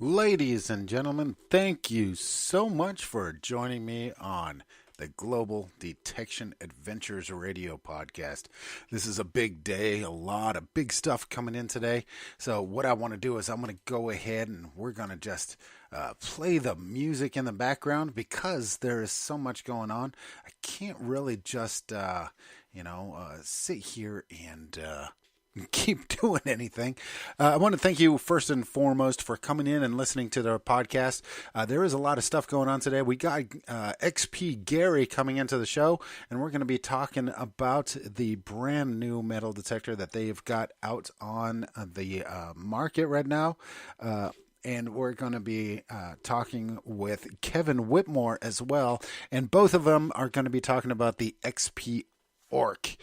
Ladies and gentlemen, thank you so much for joining me on the Global Detection Adventures Radio podcast. This is a big day, a lot of big stuff coming in today. So what I want to do is I'm going to go ahead and we're going to just play the music in the background because there is so much going on. I can't really just, sit here and keep doing anything. I want to thank you first and foremost for coming in and listening to the podcast. There is a lot of stuff going on today. We got XP Gary coming into the show, and we're going to be talking about the brand new metal detector that they've got out on the market right now. And we're going to be talking with Kevin Whitmore as well. And both of them are going to be talking about the XP Orc.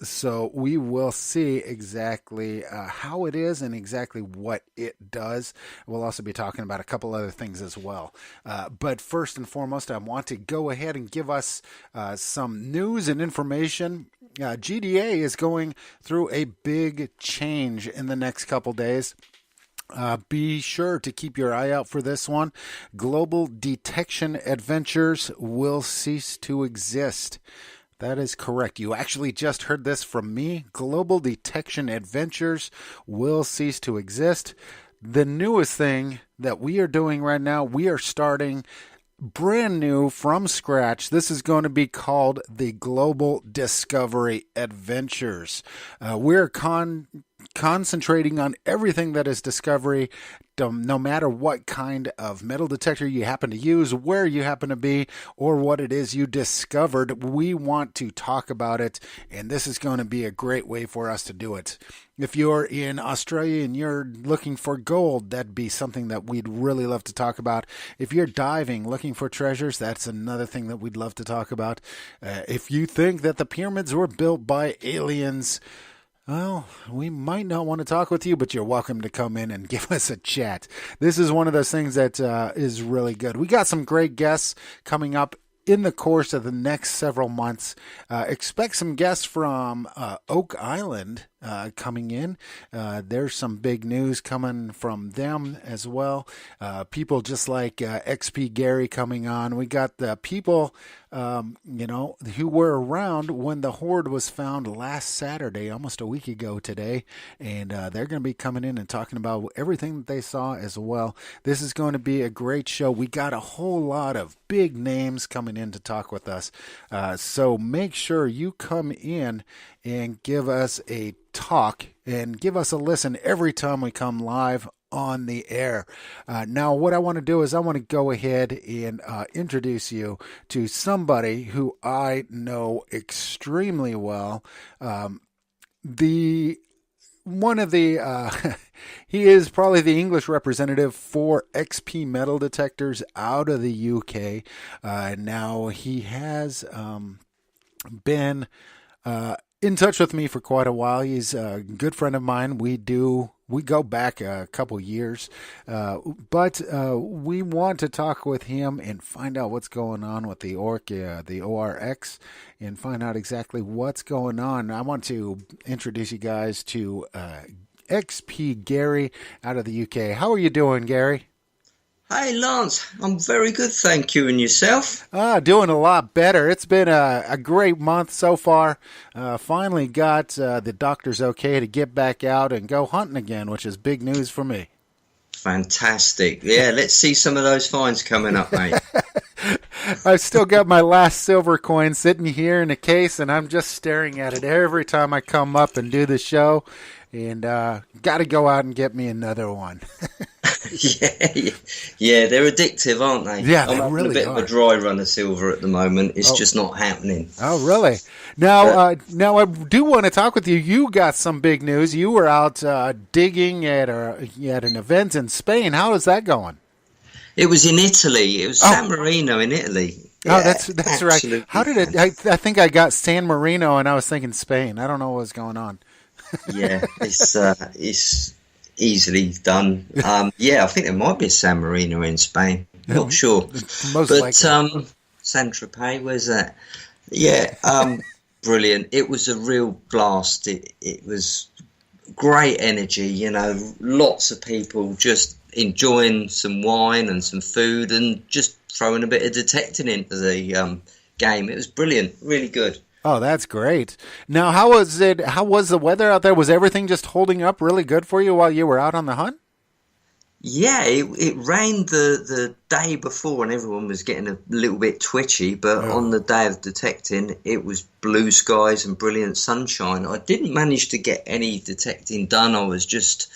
So we will see exactly how it is and exactly what it does. We'll also be talking about a couple other things as well. But first and foremost, I want to go ahead and give us some news and information. GDA is going through a big change in the next couple days. Be sure to keep your eye out for this one. Global Detection Adventures will cease to exist. That is correct. You actually just heard this from me. Global Detection Adventures will cease to exist. The newest thing that we are doing right now, we are starting brand new from scratch. This is going to be called the Global Discovery Adventures. We're concentrating on everything that is discovery, no matter what kind of metal detector you happen to use, where you happen to be, or what it is you discovered. We want to talk about it, and this is going to be a great way for us to do it. If you're in Australia and you're looking for gold, that'd be something that we'd really love to talk about. If you're diving, looking for treasures, that's another thing that we'd love to talk about. If you think that the pyramids were built by aliens, well, we might not want to talk with you, but you're welcome to come in and give us a chat. This is one of those things that is really good. We got some great guests coming up in the course of the next several months. Expect some guests from Oak Island coming in. There's some big news coming from them as well. People just like XP Gary coming on. We got the people, who were around when the Horde was found last Saturday, almost a week ago today. And they're going to be coming in and talking about everything that they saw as well. This is going to be a great show. We got a whole lot of big names coming in to talk with us. So make sure you come in and give us a talk and give us a listen every time we come live on the air. Now, what I want to do is I want to go ahead and introduce you to somebody who I know extremely well. He is probably the English representative for XP metal detectors out of the UK. Now he has been in touch with me for quite a while. He's a good friend of mine. We go back a couple years, but we want to talk with him and find out what's going on with the the ORX, and find out exactly what's going on. I want to introduce you guys to XP Gary out of the UK. How are you doing, Gary? Hey, Lance. I'm very good, thank you. And yourself? Doing a lot better. It's been a great month so far. Finally got the doctors okay to get back out and go hunting again, which is big news for me. Fantastic. Yeah, let's see some of those finds coming up, mate. I've still got my last silver coin sitting here in a case, and I'm just staring at it every time I come up and do the show. And got to go out and get me another one. Yeah, they're addictive, aren't they? Yeah, they I'm really having a bit are. of a dry run of silver at the moment. It's just not happening. Oh, really? Now, now I do want to talk with you. You got some big news. You were out digging at an event in Spain. How is that going? It was in Italy. It was San Marino in Italy. Oh, that's right. How did it? I think I got San Marino, and I was thinking Spain. I don't know what was going on. Yeah, it's easily done. Yeah, I think there might be a San Marino in Spain. Not sure. Most likely. Saint-Tropez, where's that? Yeah, brilliant. It was a real blast. It was great energy, lots of people just enjoying some wine and some food and just throwing a bit of detecting into the game. It was brilliant, really good. Oh, that's great. Now, how was it? How was the weather out there? Was everything just holding up really good for you while you were out on the hunt? Yeah, it rained the day before and everyone was getting a little bit twitchy, but on the day of detecting, it was blue skies and brilliant sunshine. I didn't manage to get any detecting done. I was just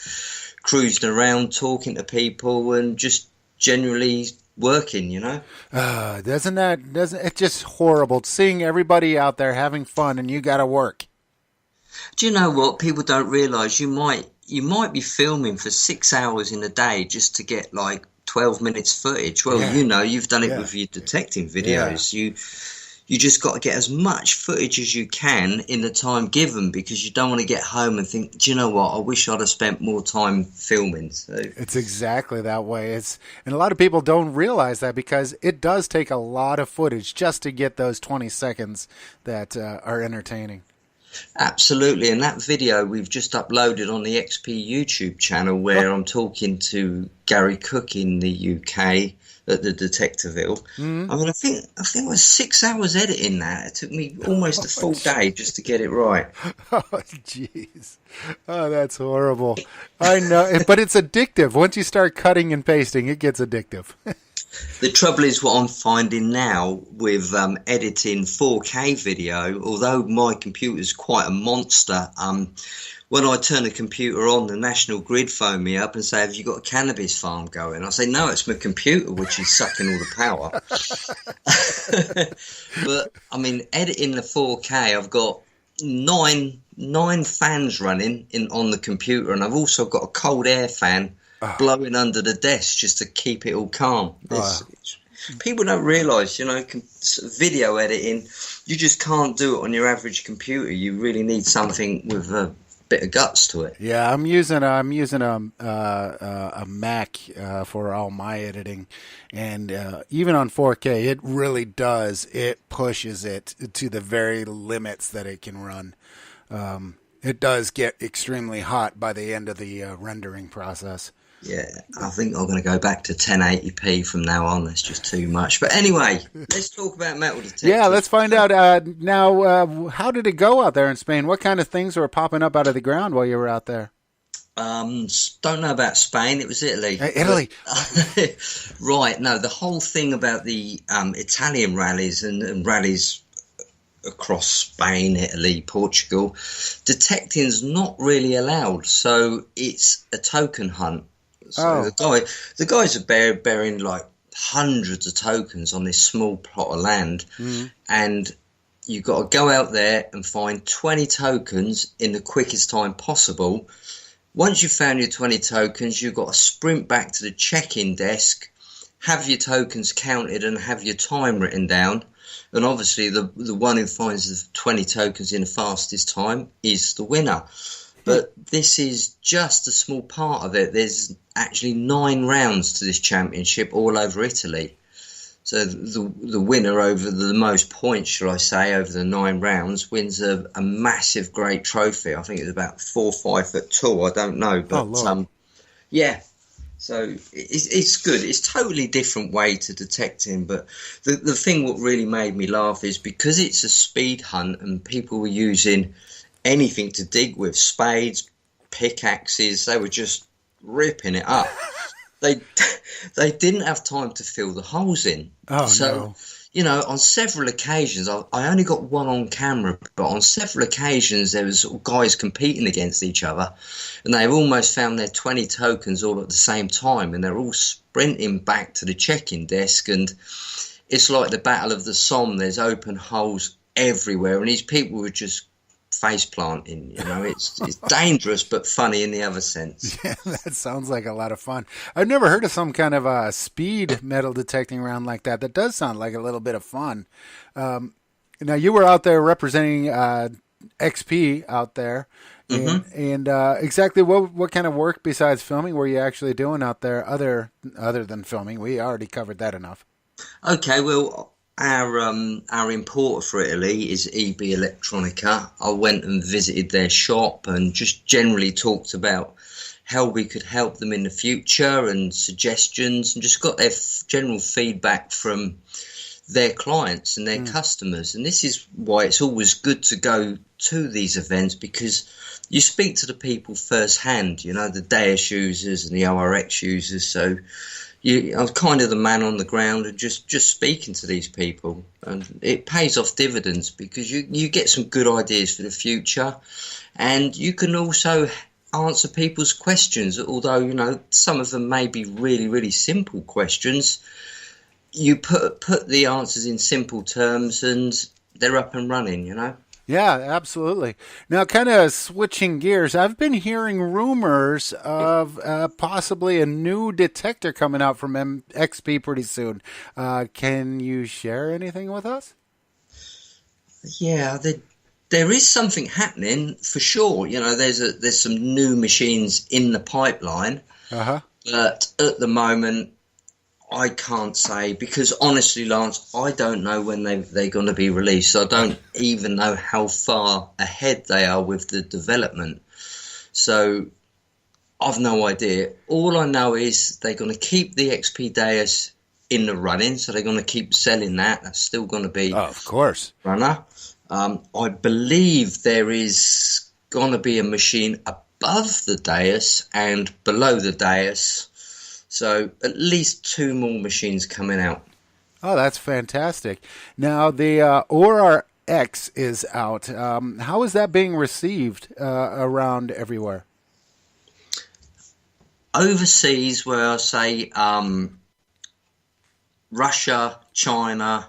cruising around, talking to people and just generally working, you know. Doesn't it's just horrible seeing everybody out there having fun and you got to work. Do you know what? People don't realise you might be filming for 6 hours in a day just to get like 12 minutes footage. Well, Yeah. you know, you've done it Yeah. with your detecting videos. You just got to get as much footage as you can in the time given because you don't want to get home and think, do you know what? I wish I'd have spent more time filming. So It's exactly that way. And a lot of people don't realize that because it does take a lot of footage just to get those 20 seconds that are entertaining. absolutely. And that video we've just uploaded on the XP YouTube channel where I'm talking to Gary Cook in the UK at the Detectiveville. Mm-hmm. I mean, I think it was 6 hours editing that. It took me almost a full day just to get it right. Oh, jeez. Oh, that's horrible. I know, but it's addictive. Once you start cutting and pasting, it gets addictive. The trouble is what I'm finding now with editing 4K video, although my computer's quite a monster, when I turn the computer on, the National Grid phone me up and say, have you got a cannabis farm going? I say, no, it's my computer, which is sucking all the power. But, I mean, editing the 4K, I've got nine fans running on the computer, and I've also got a cold air fan blowing under the desk just to keep it all calm. People don't realise, you know, video editing, you just can't do it on your average computer. You really need something with a bit of guts to it. Yeah, I'm using a Mac for all my editing, and even on 4K, it really does. It pushes it to the very limits that it can run. It does get extremely hot by the end of the rendering process. Yeah, I think I'm going to go back to 1080p from now on. That's just too much. But anyway, let's talk about metal detectors. Yeah, let's find out now. How did it go out there in Spain? What kind of things were popping up out of the ground while you were out there? Don't know about Spain. It was Italy. Italy. Right. No, the whole thing about the Italian rallies and rallies across Spain, Italy, Portugal, detecting's not really allowed. So it's a token hunt. So the guys are bearing like hundreds of tokens on this small plot of land, and you've got to go out there and find 20 tokens in the quickest time possible. Once you've found your 20 tokens, you've got to sprint back to the check-in desk, have your tokens counted and have your time written down. And obviously the one who finds the 20 tokens in the fastest time is the winner. But this is just a small part of it. There's actually 9 rounds to this championship all over Italy. So the winner over the most points, shall I say, over the 9 rounds wins a massive, great trophy. I think it's about 4 or 5 foot tall. I don't know, but yeah. So it's good. It's totally different way to detecting. But the thing what really made me laugh is because it's a speed hunt and people were using anything to dig with, spades, pickaxes. They were just ripping it up. They didn't have time to fill the holes in. You know, on several occasions, I only got one on camera, but on several occasions there was guys competing against each other, and they've almost found their 20 tokens all at the same time, and they're all sprinting back to the check-in desk, and it's like the Battle of the Somme. There's open holes everywhere, and these people were just face planting. You know, it's dangerous but funny in the other sense. Yeah, that sounds like a lot of fun. I've never heard of some kind of speed metal detecting round like that. That does sound like a little bit of fun. Now you were out there representing XP out there, and exactly what kind of work besides filming were you actually doing out there other than filming? We already covered that enough. Okay, well, our importer for Italy is EB Electronica. I went and visited their shop and just generally talked about how we could help them in the future and suggestions, and just got their general feedback from their clients and their customers. And this is why it's always good to go to these events, because you speak to the people firsthand, you know, the Deus users and the ORX users. So I'm kind of the man on the ground and just speaking to these people, and it pays off dividends because you get some good ideas for the future, and you can also answer people's questions, although, you know, some of them may be really, really simple questions. You put the answers in simple terms and they're up and running, you know? Yeah, absolutely. Now, kind of switching gears, I've been hearing rumors of possibly a new detector coming out from XP pretty soon. Can you share anything with us? Yeah, there is something happening for sure. You know, there's some new machines in the pipeline, but at the moment, I can't say, because honestly, Lance, I don't know when they're going to be released. I don't even know how far ahead they are with the development. So I've no idea. All I know is they're going to keep the XP Deus in the running, so they're going to keep selling that. That's still going to be, of course, runner. I believe there is going to be a machine above the Deus and below the Deus. So at least 2 more machines coming out. Oh, that's fantastic. Now, the Aura X is out. How is that being received around everywhere? Overseas, where I say Russia, China,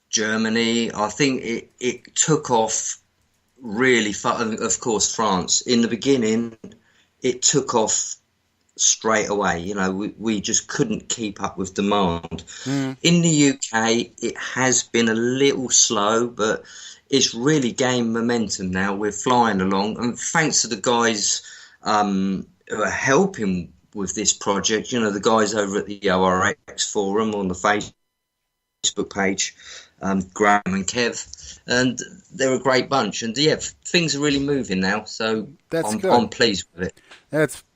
Germany, I think it took off really far. Of course, France. In the beginning, it took off straight away. You know, we just couldn't keep up with demand. In the UK, it has been a little slow, but it's really gained momentum now. We're flying along, and thanks to the guys who are helping with this project, you know, the guys over at the ORX forum on the Facebook page, Graham and Kev, and they're a great bunch. And yeah, things are really moving now, so I'm pleased with it.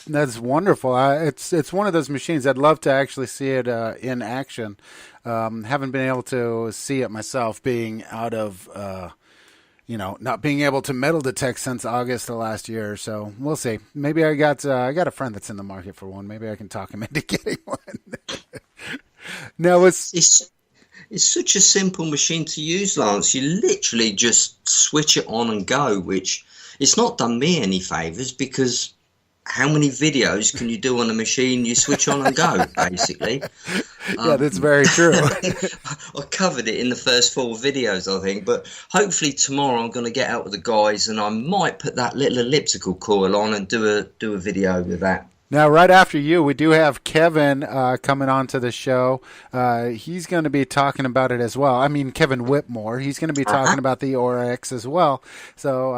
That's wonderful. It's one of those machines I'd love to actually see it in action. Haven't been able to see it myself, being out of not being able to metal detect since August of last year. So we'll see. Maybe I got a friend that's in the market for one. Maybe I can talk him into getting one. Now it's such a simple machine to use, Lance. You literally just switch it on and go, which it's not done me any favours, because how many videos can you do on a machine you switch on and go, basically? Yeah, that's very true. I covered it in the first 4 videos, I think, but hopefully tomorrow I'm going to get out with the guys and I might put that little elliptical coil on and do a video with that. Now, right after you, we do have Kevin coming on to the show. He's going to be talking about it as well. I mean, Kevin Whitmore. He's going to be talking about the Aura X as well. So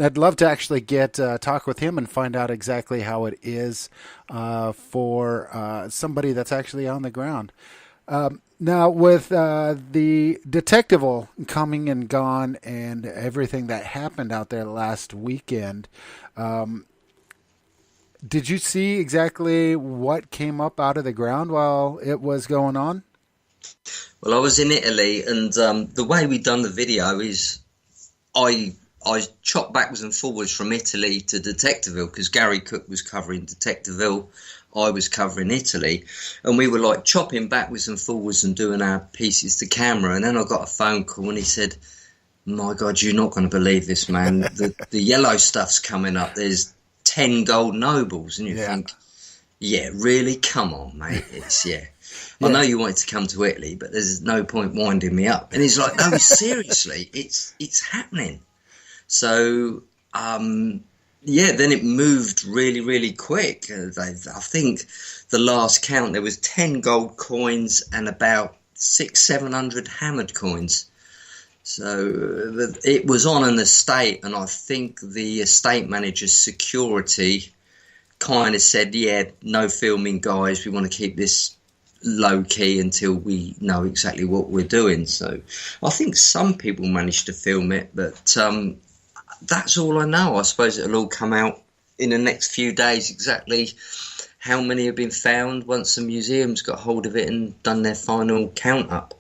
I'd love to actually talk with him and find out exactly how it is for somebody that's actually on the ground. Now, with the Detectival coming and gone and everything that happened out there last weekend, did you see exactly what came up out of the ground while it was going on? Well, I was in Italy, and the way we done the video is I chopped backwards and forwards from Italy to Detectiveville, because Gary Cook was covering Detectiveville, I was covering Italy, and we were like chopping backwards and forwards and doing our pieces to camera. And then I got a phone call and he said, "My God, you're not going to believe this, man. The yellow stuff's coming up. There's 10 gold nobles." And you think, yeah, really? Come on, mate. I know you wanted to come to Italy, but there's no point winding me up. And he's like, no, seriously, it's happening. So, then it moved really, really quick. I think the last count, there was 10 gold coins and about 600-700 hammered coins. So it was on an estate, and I think the estate manager's security kind of said, yeah, no filming, guys. We want to keep this low key until we know exactly what we're doing. So I think some people managed to film it, but that's all I know. I suppose it'll all come out in the next few days exactly how many have been found once the museum's got hold of it and done their final count up.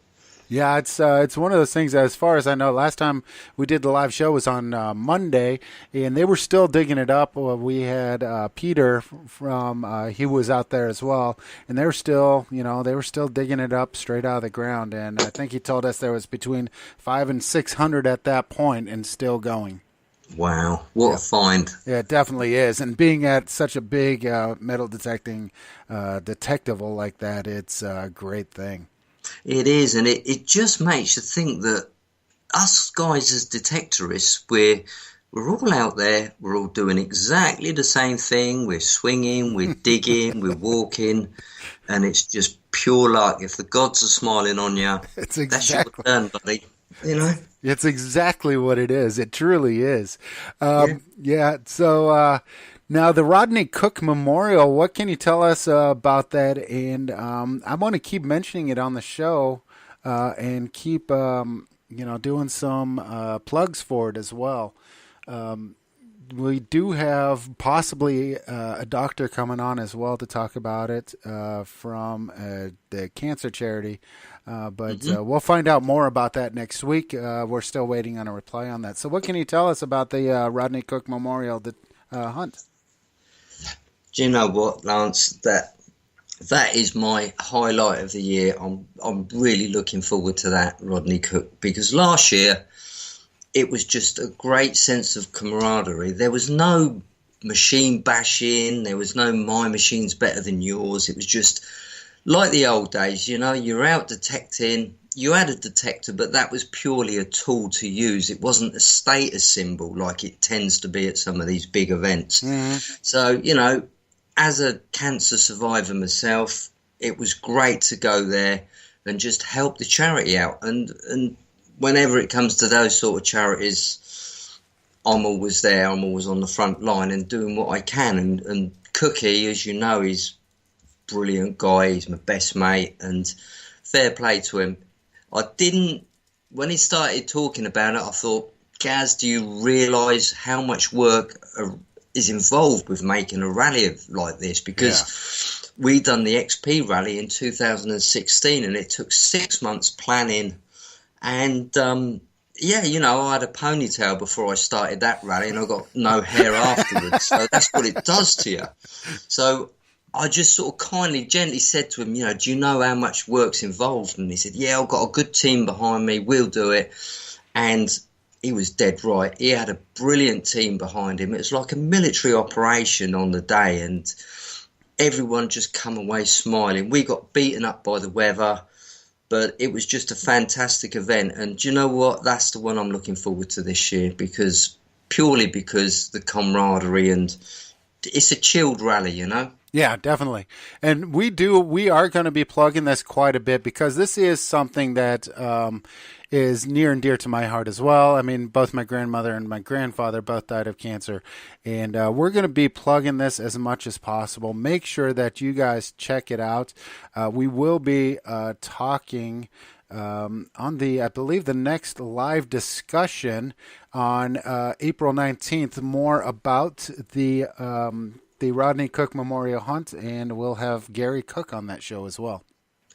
Yeah, it's one of those things. As far as I know, last time we did the live show was on Monday, and they were still digging it up. We had Peter from he was out there as well, and they were still digging it up straight out of the ground. And I think he told us there was between 500 and 600 at that point, and still going. Wow, what a find! Yeah, it definitely is. And being at such a big metal detecting detectable like that, it's a great thing. It is, and it just makes you think that us guys as detectorists, we're all out there, we're all doing exactly the same thing. We're swinging, we're digging, we're walking, and it's just pure luck. If the gods are smiling on you, It's that's your exactly. turn, buddy. You know? It's exactly what it is. It truly is. Yeah. So now the Rodney Cook Memorial. What can you tell us about that? And I want to keep mentioning it on the show and keep doing some plugs for it as well. We do have possibly a doctor coming on as well to talk about it from the cancer charity. But we'll find out more about that next week. We're still waiting on a reply on that. So what can you tell us about the Rodney Cook Memorial hunt? Do you know what, Lance? That is my highlight of the year. I'm really looking forward to that, Rodney Cook, because last year it was just a great sense of camaraderie. There was no machine bashing. There was no my machine's better than yours. It was just like the old days, you're out detecting. You had a detector, but that was purely a tool to use. It wasn't a status symbol like it tends to be at some of these big events. So, as a cancer survivor myself, it was great to go there and just help the charity out. And whenever it comes to those sort of charities, I'm always there. I'm always on the front line and doing what I can. And Cookie, as you know, he's brilliant guy. He's my best mate, and fair play to him. When he started talking about it, I thought, Gaz, do you realise how much work is involved with making a rally like this? Because we done the XP rally in 2016, and it took 6 months planning. And I had a ponytail before I started that rally, and I got no hair afterwards. So that's what it does to you. So I just sort of kindly, gently said to him, do you know how much work's involved? And he said, yeah, I've got a good team behind me. We'll do it. And he was dead right. He had a brilliant team behind him. It was like a military operation on the day, and everyone just come away smiling. We got beaten up by the weather, but it was just a fantastic event. And do you know what? That's the one I'm looking forward to this year, purely because the camaraderie, and it's a chilled rally, Yeah, definitely. And we are going to be plugging this quite a bit because this is something that is near and dear to my heart as well. I mean, both my grandmother and my grandfather both died of cancer, and we're going to be plugging this as much as possible. Make sure that you guys check it out. We will be talking on I believe the next live discussion on April 19th, more about the Rodney Cook Memorial Hunt, and we'll have Gary Cook on that show as well.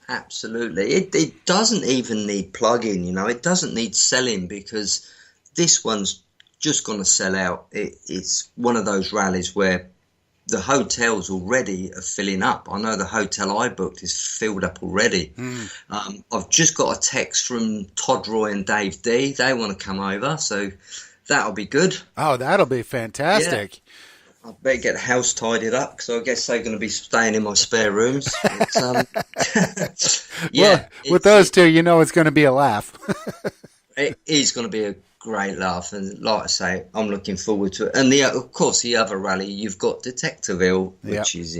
Absolutely. It doesn't even need plugging, it doesn't need selling, because this one's just going to sell out. It's one of those rallies where the hotels already are filling up. I know the hotel I booked is filled up already. I've just got a text from Todd Roy and Dave D. They want to come over, so that'll be good. Oh, that'll be fantastic. Yeah. I better get the house tidied up, because I guess they're going to be staying in my spare rooms. But, well, with those two, it's going to be a laugh. It is going to be a great laugh, and like I say, I'm looking forward to it. And of course, the other rally, you've got Detectiveville, which is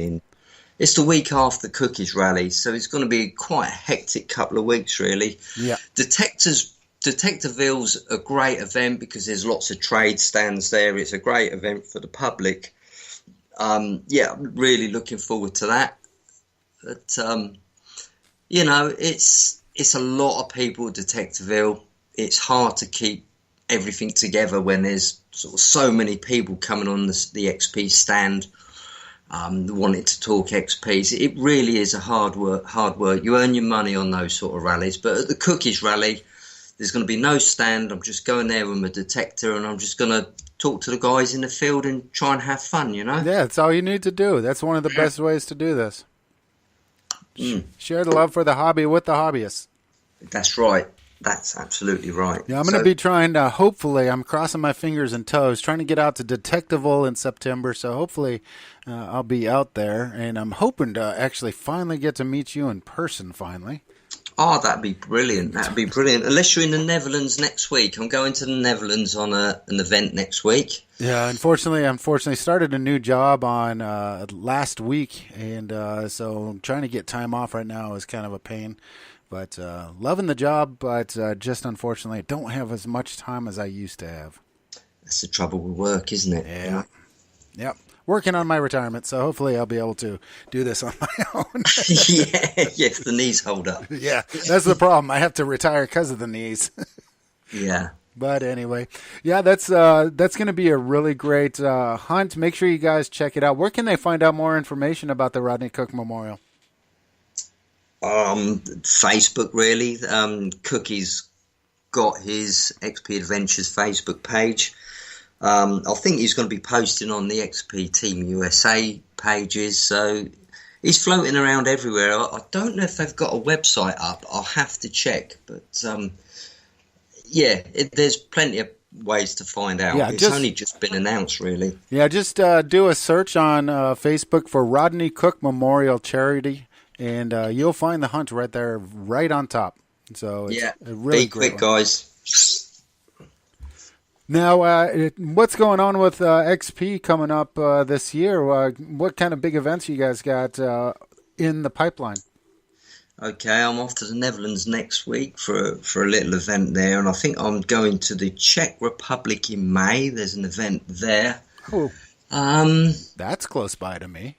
it's the week after Cookie's rally, so it's going to be quite a hectic couple of weeks, really. Yeah. Detectiveville's a great event because there's lots of trade stands there. It's a great event for the public. I'm really looking forward to that. But, it's a lot of people at Detectiveville. It's hard to keep everything together when there's sort of so many people coming on the XP stand, wanting to talk XPs. It really is a hard work. You earn your money on those sort of rallies, but at the Cookies rally, there's going to be no stand. I'm just going there with my detector, and I'm just going to talk to the guys in the field and try and have fun, you know? Yeah, that's all you need to do. That's one of the best ways to do this. Share the love for the hobby with the hobbyists. That's right. That's absolutely right. Yeah, I'm going to be trying to, hopefully, I'm crossing my fingers and toes, trying to get out to Detectiveville in September, so hopefully I'll be out there, and I'm hoping to actually finally get to meet you in person finally. Oh, that'd be brilliant. That'd be brilliant. Unless you're in the Netherlands next week. I'm going to the Netherlands on an event next week. Yeah, unfortunately started a new job on last week, and so trying to get time off right now is kind of a pain. But loving the job, but just unfortunately don't have as much time as I used to have. That's the trouble with work, isn't it? Yeah. Yep. Working on my retirement, so hopefully I'll be able to do this on my own. If the knees hold up. Yeah, that's the problem. I have to retire because of the knees. Yeah. But anyway, yeah, that's going to be a really great hunt. Make sure you guys check it out. Where can they find out more information about the Rodney Cook Memorial? Facebook, really. Cookie's got his XP Adventures Facebook page. I think he's going to be posting on the XP Team USA pages, so he's floating around everywhere. I don't know if they've got a website up. I'll have to check, but there's plenty of ways to find out. Yeah, it's only just been announced, really. Yeah, just do a search on Facebook for Rodney Cook Memorial Charity, and you'll find the hunt right there, right on top. So it's a really be quick, guys. Now, what's going on with XP coming up this year? What kind of big events you guys got in the pipeline? Okay, I'm off to the Netherlands next week for a little event there, and I think I'm going to the Czech Republic in May. There's an event there. Cool. That's close by to me.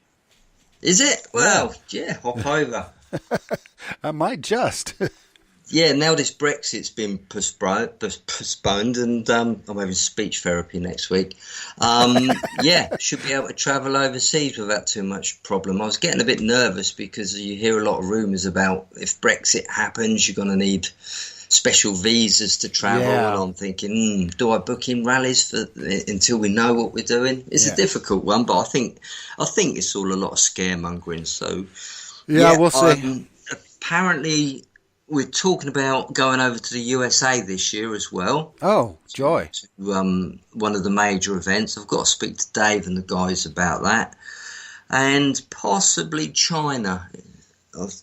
Is it? Well, yeah, hop over. I might just. Yeah, now this Brexit's been postponed, and I'm having speech therapy next week. Should be able to travel overseas without too much problem. I was getting a bit nervous because you hear a lot of rumours about if Brexit happens, you're going to need special visas to travel. Yeah. And I'm thinking, do I book in rallies until we know what we're doing? It's a difficult one, but I think it's all a lot of scaremongering. So we'll see. Apparently, we're talking about going over to the USA this year as well. Oh, joy. To, one of the major events. I've got to speak to Dave and the guys about that. And possibly China. I've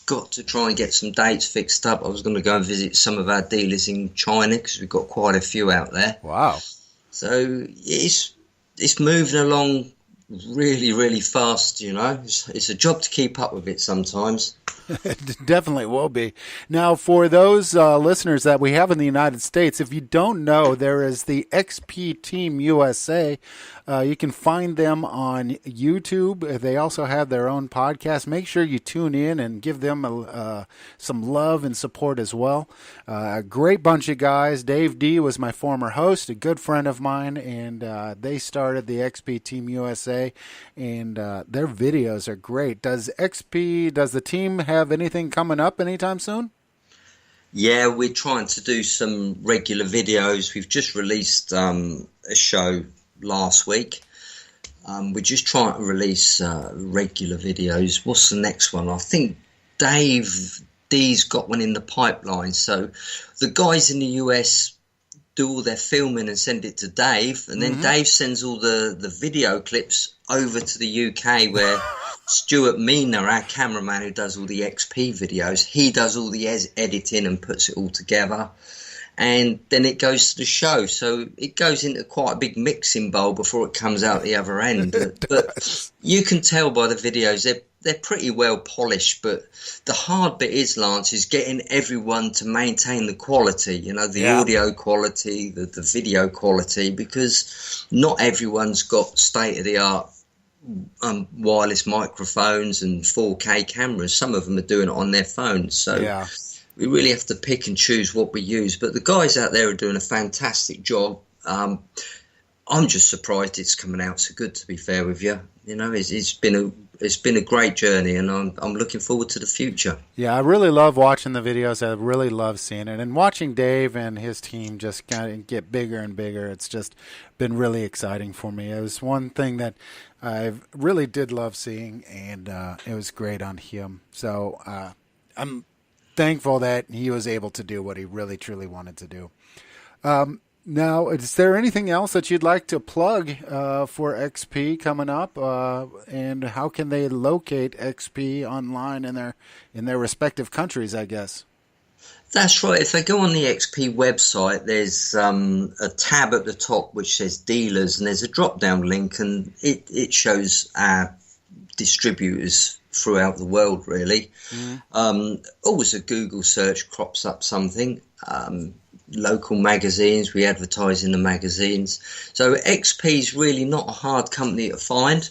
got to try and get some dates fixed up. I was going to go and visit some of our dealers in China because we've got quite a few out there. Wow. So it's moving along really, really fast, you know. It's a job to keep up with it sometimes. It definitely will be. Now, for those listeners that we have in the United States, if you don't know, there is the XP Team USA. You can find them on YouTube. They also have their own podcast. Make sure you tune in and give them some love and support as well. A great bunch of guys. Dave D was my former host, a good friend of mine, and they started the XP Team USA, and their videos are great. Does the team have anything coming up anytime soon? Yeah, we're trying to do some regular videos. We've just released a show last week. We're just trying to release regular videos. What's the next one? I think Dave D's got one in the pipeline. So the guys in the US do all their filming and send it to Dave, and then Dave sends all the video clips over to the UK where Stuart Mina, our cameraman who does all the XP videos, he does all the editing and puts it all together. And then it goes to the show. So it goes into quite a big mixing bowl before it comes out the other end. But you can tell by the videos, they're pretty well polished. But the hard bit is, Lance, is getting everyone to maintain the quality, you know, the audio quality, the video quality, because not everyone's got state-of-the-art wireless microphones and 4K cameras. Some of them are doing it on their phones. So we really have to pick and choose what we use. But the guys out there are doing a fantastic job. I'm just surprised it's coming out so good, to be fair with you. You know, it's been a great journey, and I'm looking forward to the future. Yeah, I really love watching the videos. I really love seeing it, and watching Dave and his team just kind of get bigger and bigger. It's just been really exciting for me. It was one thing that I really did love seeing, and it was great on him. So I'm thankful that he was able to do what he really truly wanted to do. Now, is there anything else that you'd like to plug for XP coming up, and how can they locate XP online in their respective countries, I guess? That's right. If they go on the XP website, there's a tab at the top which says dealers, and there's a drop-down link, and it shows our distributors throughout the world, really. Always a Google search crops up something. Local magazines, we advertise in the magazines. So XP is really not a hard company to find.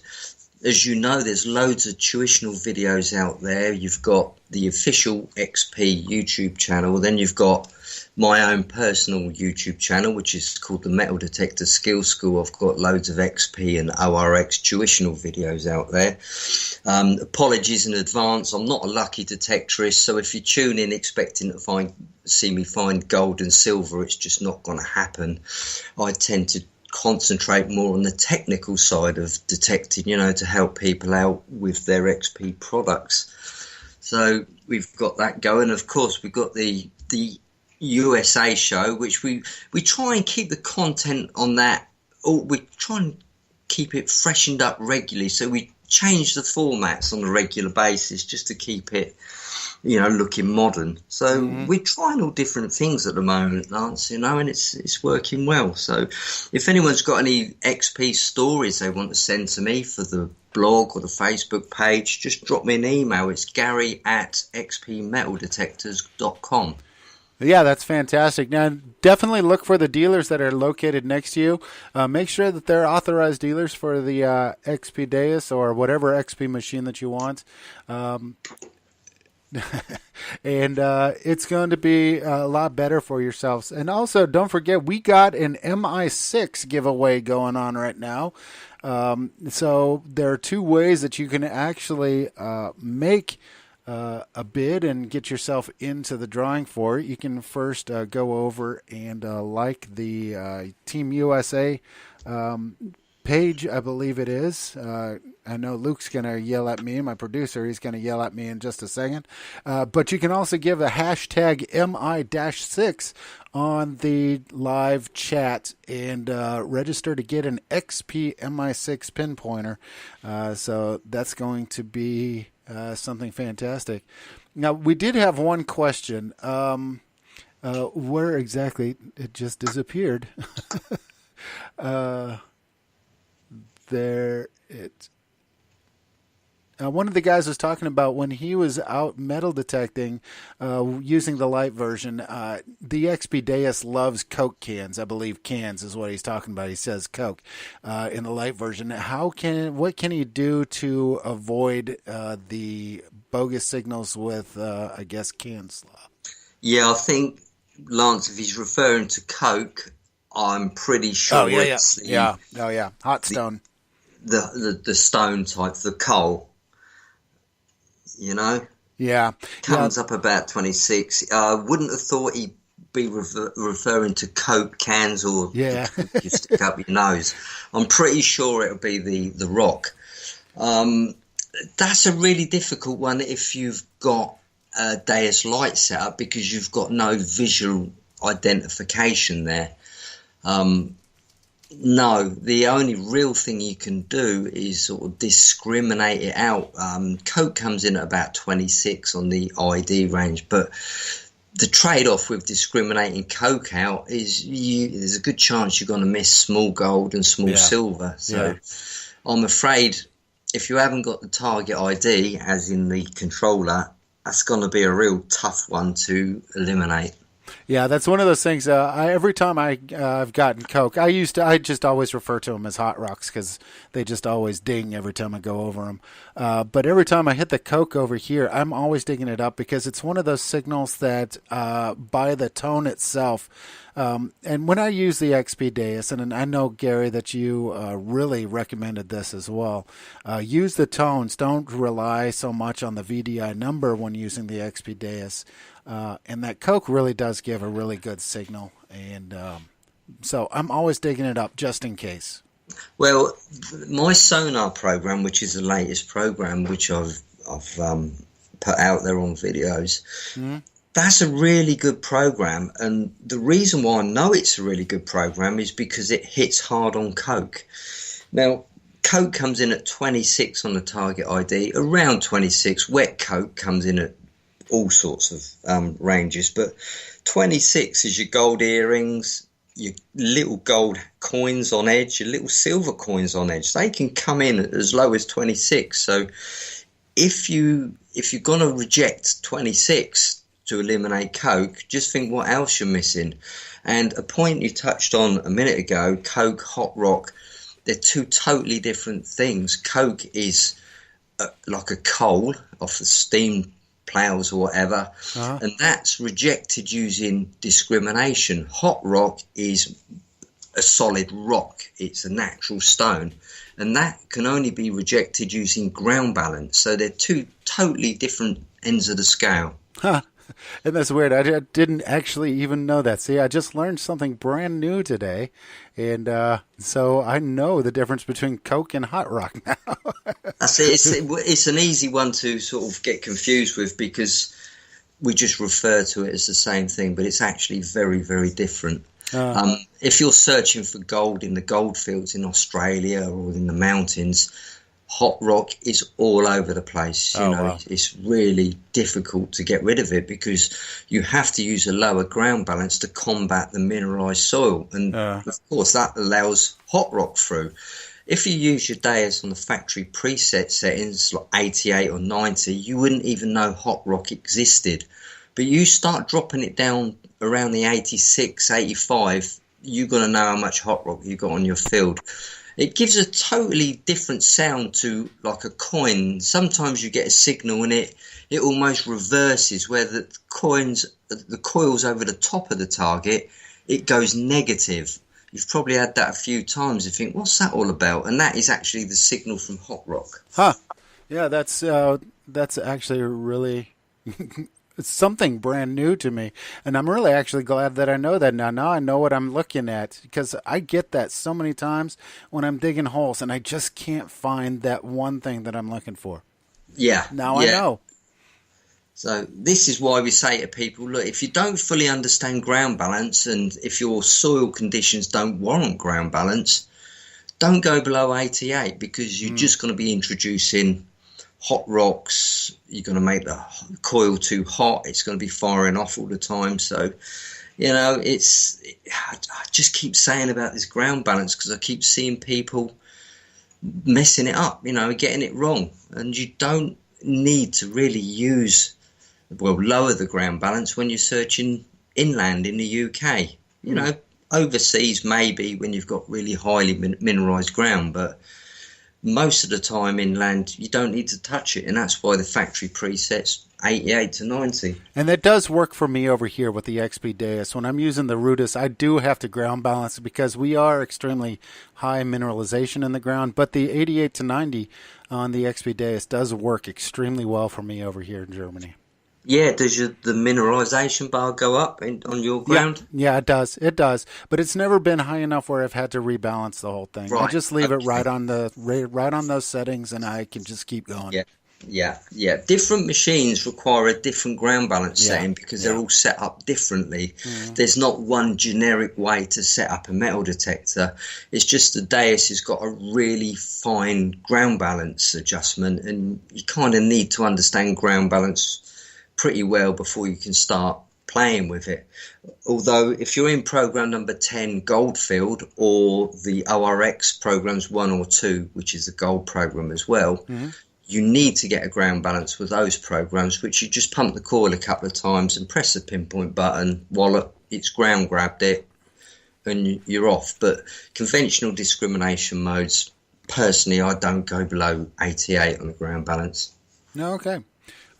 As you know, there's loads of tuitional videos out there. You've got the official XP YouTube channel, then you've got my own personal YouTube channel, which is called the Metal Detector Skills School. I've got loads of XP and ORX tuitional videos out there. Apologies in advance, I'm not a lucky detectorist, so if you tune in expecting to see me find gold and silver, it's just not going to happen. I tend to concentrate more on the technical side of detecting, to help people out with their XP products. So we've got that going. Of course, we've got the USA show, which we try and keep the content on that, or we try and keep it freshened up regularly, so we change the formats on a regular basis just to keep it looking modern. So we're trying all different things at the moment, Lance, and it's working well. So if anyone's got any XP stories they want to send to me for the blog or the Facebook page, just drop me an email. It's gary@xpmetaldetectors.com. Yeah, that's fantastic. Now, definitely look for the dealers that are located next to you. Make sure that they're authorized dealers for the XP Deus or whatever XP machine that you want. And it's going to be a lot better for yourselves. And also, don't forget, we got an MI6 giveaway going on right now. So there are two ways that you can actually make a bid and get yourself into the drawing for it. You can first go over and like the Team USA page, I believe it is. I know Luke's going to yell at me, my producer. He's going to yell at me in just a second. But you can also give a hashtag MI-6 on the live chat and register to get an XP MI6 pinpointer. So that's going to be something fantastic. Now, we did have one question. Where exactly? It just disappeared. One of the guys was talking about when he was out metal detecting using the light version. The XP Deus loves Coke cans. I believe cans is what he's talking about. He says Coke in the light version. What can he do to avoid the bogus signals with, I guess, can slop? Yeah, I think, Lance, if he's referring to Coke, I'm pretty sure it's hot stone. The stone type, the coal. Comes up about 26. I wouldn't have thought he'd be referring to Coke cans or you stick up your nose. I'm pretty sure it'll be the rock. That's a really difficult one if you've got a Deus light set up, because you've got no visual identification there. No, the only real thing you can do is sort of discriminate it out. Coke comes in at about 26 on the ID range, but the trade-off with discriminating Coke out is there's a good chance you're going to miss small gold and small silver. So I'm afraid if you haven't got the target ID, as in the controller, that's going to be a real tough one to eliminate. Yeah, that's one of those things. Every time I've gotten Coke, I just always refer to them as hot rocks because they just always ding every time I go over them. But every time I hit the Coke over here, I'm always digging it up because it's one of those signals that by the tone itself. And when I use the XP Deus, and I know, Gary, that you really recommended this as well, use the tones. Don't rely so much on the VDI number when using the XP Deus. And that Coke really does give a really good signal. And so I'm always digging it up just in case. Well, my sonar program, which is the latest program, which I've put out there on videos, that's a really good program. And the reason why I know it's a really good program is because it hits hard on Coke. Now, Coke comes in at 26 on the target ID, around 26. Wet Coke comes in at all sorts of ranges, but 26 is your gold earrings, your little gold coins on edge, your little silver coins on edge. They can come in at as low as 26. So if you're going to reject 26 to eliminate Coke, just think what else you're missing. And a point you touched on a minute ago, Coke, hot rock, they're two totally different things. Coke is like a coal off the steam plows or whatever, and that's rejected using discrimination. Hot rock is a solid rock, it's a natural stone, and that can only be rejected using ground balance. So they're two totally different ends of the scale. And that's weird. I didn't actually even know that. See, I just learned something brand new today, and so I know the difference between Coke and hot rock now. I see. It's an easy one to sort of get confused with because we just refer to it as the same thing, but it's actually very, very different. If you're searching for gold in the gold fields in Australia or in the mountains, hot rock is all over the place. Wow. It's really difficult to get rid of it because you have to use a lower ground balance to combat the mineralized soil. And of course, that allows hot rock through. If you use your Deus on the factory preset settings, like 88 or 90, you wouldn't even know hot rock existed. But you start dropping it down around the 86, 85, you're going to know how much hot rock you got on your field. It gives a totally different sound to like a coin. Sometimes you get a signal and it almost reverses where the coils over the top of the target, it goes negative. You've probably had that a few times. You think, what's that all about? And that is actually the signal from hot rock. Yeah, that's actually really it's something brand new to me, and I'm really actually glad that I know that now. Now I know what I'm looking at because I get that so many times when I'm digging holes, and I just can't find that one thing that I'm looking for. Yeah. Now I know. So this is why we say to people, look, if you don't fully understand ground balance and if your soil conditions don't warrant ground balance, don't go below 88 because you're just going to be introducing hot rocks. You're going to make the coil too hot. It's going to be firing off all the time. So, I just keep saying about this ground balance because I keep seeing people messing it up, getting it wrong. And you don't need to really lower the ground balance when you're searching inland in the UK. Overseas maybe when you've got really highly mineralized ground, but most of the time inland you don't need to touch it, and that's why the factory presets 88 to 90. And that does work for me over here with the XP Deus. When I'm using the Rudis, I do have to ground balance because we are extremely high mineralization in the ground, but the 88 to 90 on the XP Deus does work extremely well for me over here in Germany. Yeah, does the mineralization bar go up on your ground? Yeah, it does. It does, but it's never been high enough where I've had to rebalance the whole thing. Right. I just leave it right on those settings, and I can just keep going. Yeah. Different machines require a different ground balance setting because they're all set up differently. There's not one generic way to set up a metal detector. It's just the Deus has got a really fine ground balance adjustment, and you kind of need to understand ground balance pretty well before you can start playing with it. Although if you're in program number 10 Goldfield or the ORX programs 1 or 2, which is the gold program as well, you need to get a ground balance with those programs, which you just pump the coil a couple of times and press the pinpoint button while it's ground grabbed it, and you're off. But conventional discrimination modes, personally, I don't go below 88 on the ground balance. Okay.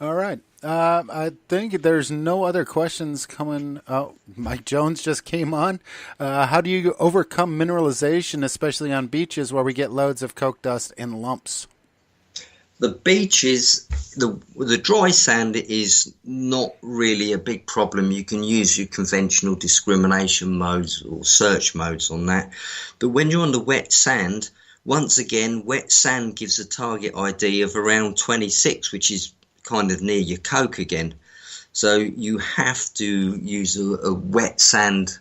All right. I think there's no other questions coming. Oh, Mike Jones just came on. How do you overcome mineralization, especially on beaches where we get loads of coke dust and lumps? The beaches, the dry sand is not really a big problem. You can use your conventional discrimination modes or search modes on that. But when you're on the wet sand, once again, wet sand gives a target ID of around 26, which is kind of near your coke again. So you have to use a wet sand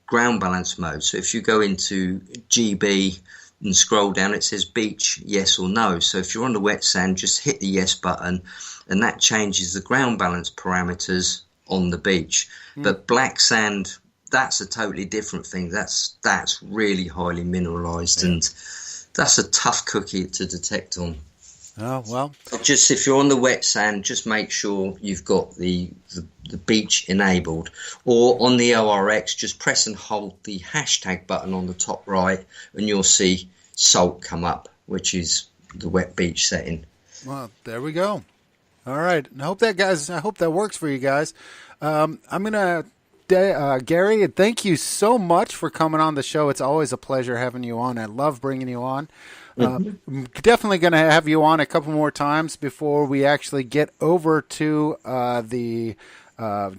ground balance mode. So if you go into GB and scroll down, it says beach, yes or no. So if you're on the wet sand, just hit the yes button, and that changes the ground balance parameters on the beach. But black sand, that's a totally different thing. That's really highly mineralized, and that's a tough cookie to detect on. Oh, well. Just if you're on the wet sand, just make sure you've got the beach enabled. Or on the ORX, just press and hold the hashtag button on the top right, and you'll see salt come up, which is the wet beach setting. Well, there we go. All right. I hope that works for you guys. I'm going to, Gary, thank you so much for coming on the show. It's always a pleasure having you on. I love bringing you on. Definitely going to have you on a couple more times before we actually get over to the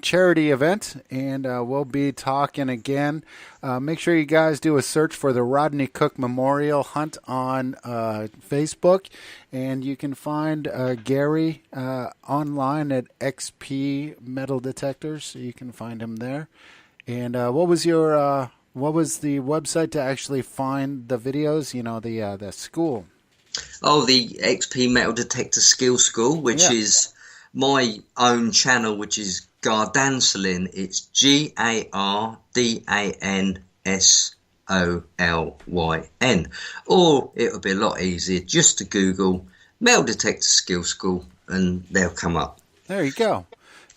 charity event, and we'll be talking again. Make sure you guys do a search for the Rodney Cook Memorial Hunt on Facebook, and you can find Gary online at XP Metal Detectors. So you can find him there. And what was the website to actually find the videos? You know, the school. Oh, the XP Metal Detector Skill School, which is my own channel, which is Gardansolin. It's GARDANSOLYN. Or it'll be a lot easier just to Google Metal Detector Skill School, and they'll come up. There you go.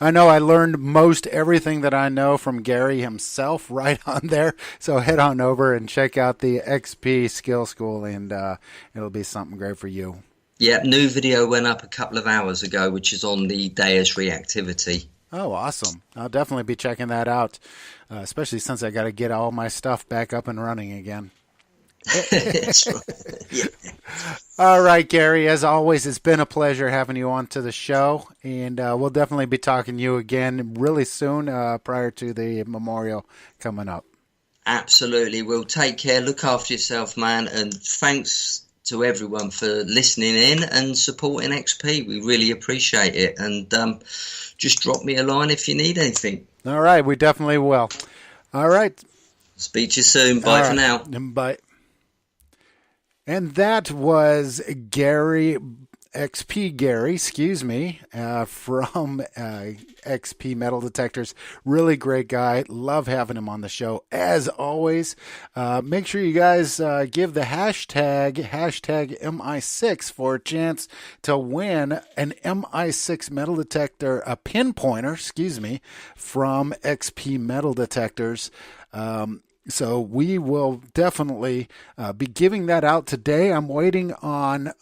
I know I learned most everything that I know from Gary himself right on there. So head on over and check out the XP Skill School, and it'll be something great for you. Yeah, new video went up a couple of hours ago, which is on the Deus reactivity. Oh, awesome. I'll definitely be checking that out, especially since I got to get all my stuff back up and running again. That's right. Yeah. All right, Gary, as always, it's been a pleasure having you on to the show, and we'll definitely be talking to you again really soon prior to the memorial coming up. Absolutely. Well, take care. Look after yourself, man, and thanks to everyone for listening in and supporting XP. We really appreciate it, and just drop me a line if you need anything. All right, we definitely will. All right. Speak to you soon. Bye for now. Bye. And that was Gary, XP Gary, from XP Metal Detectors. Really great guy. Love having him on the show, as always. Make sure you guys give the hashtag MI6 for a chance to win an MI6 metal detector, a pinpointer, from XP Metal Detectors. So we will definitely be giving that out today. I'm waiting on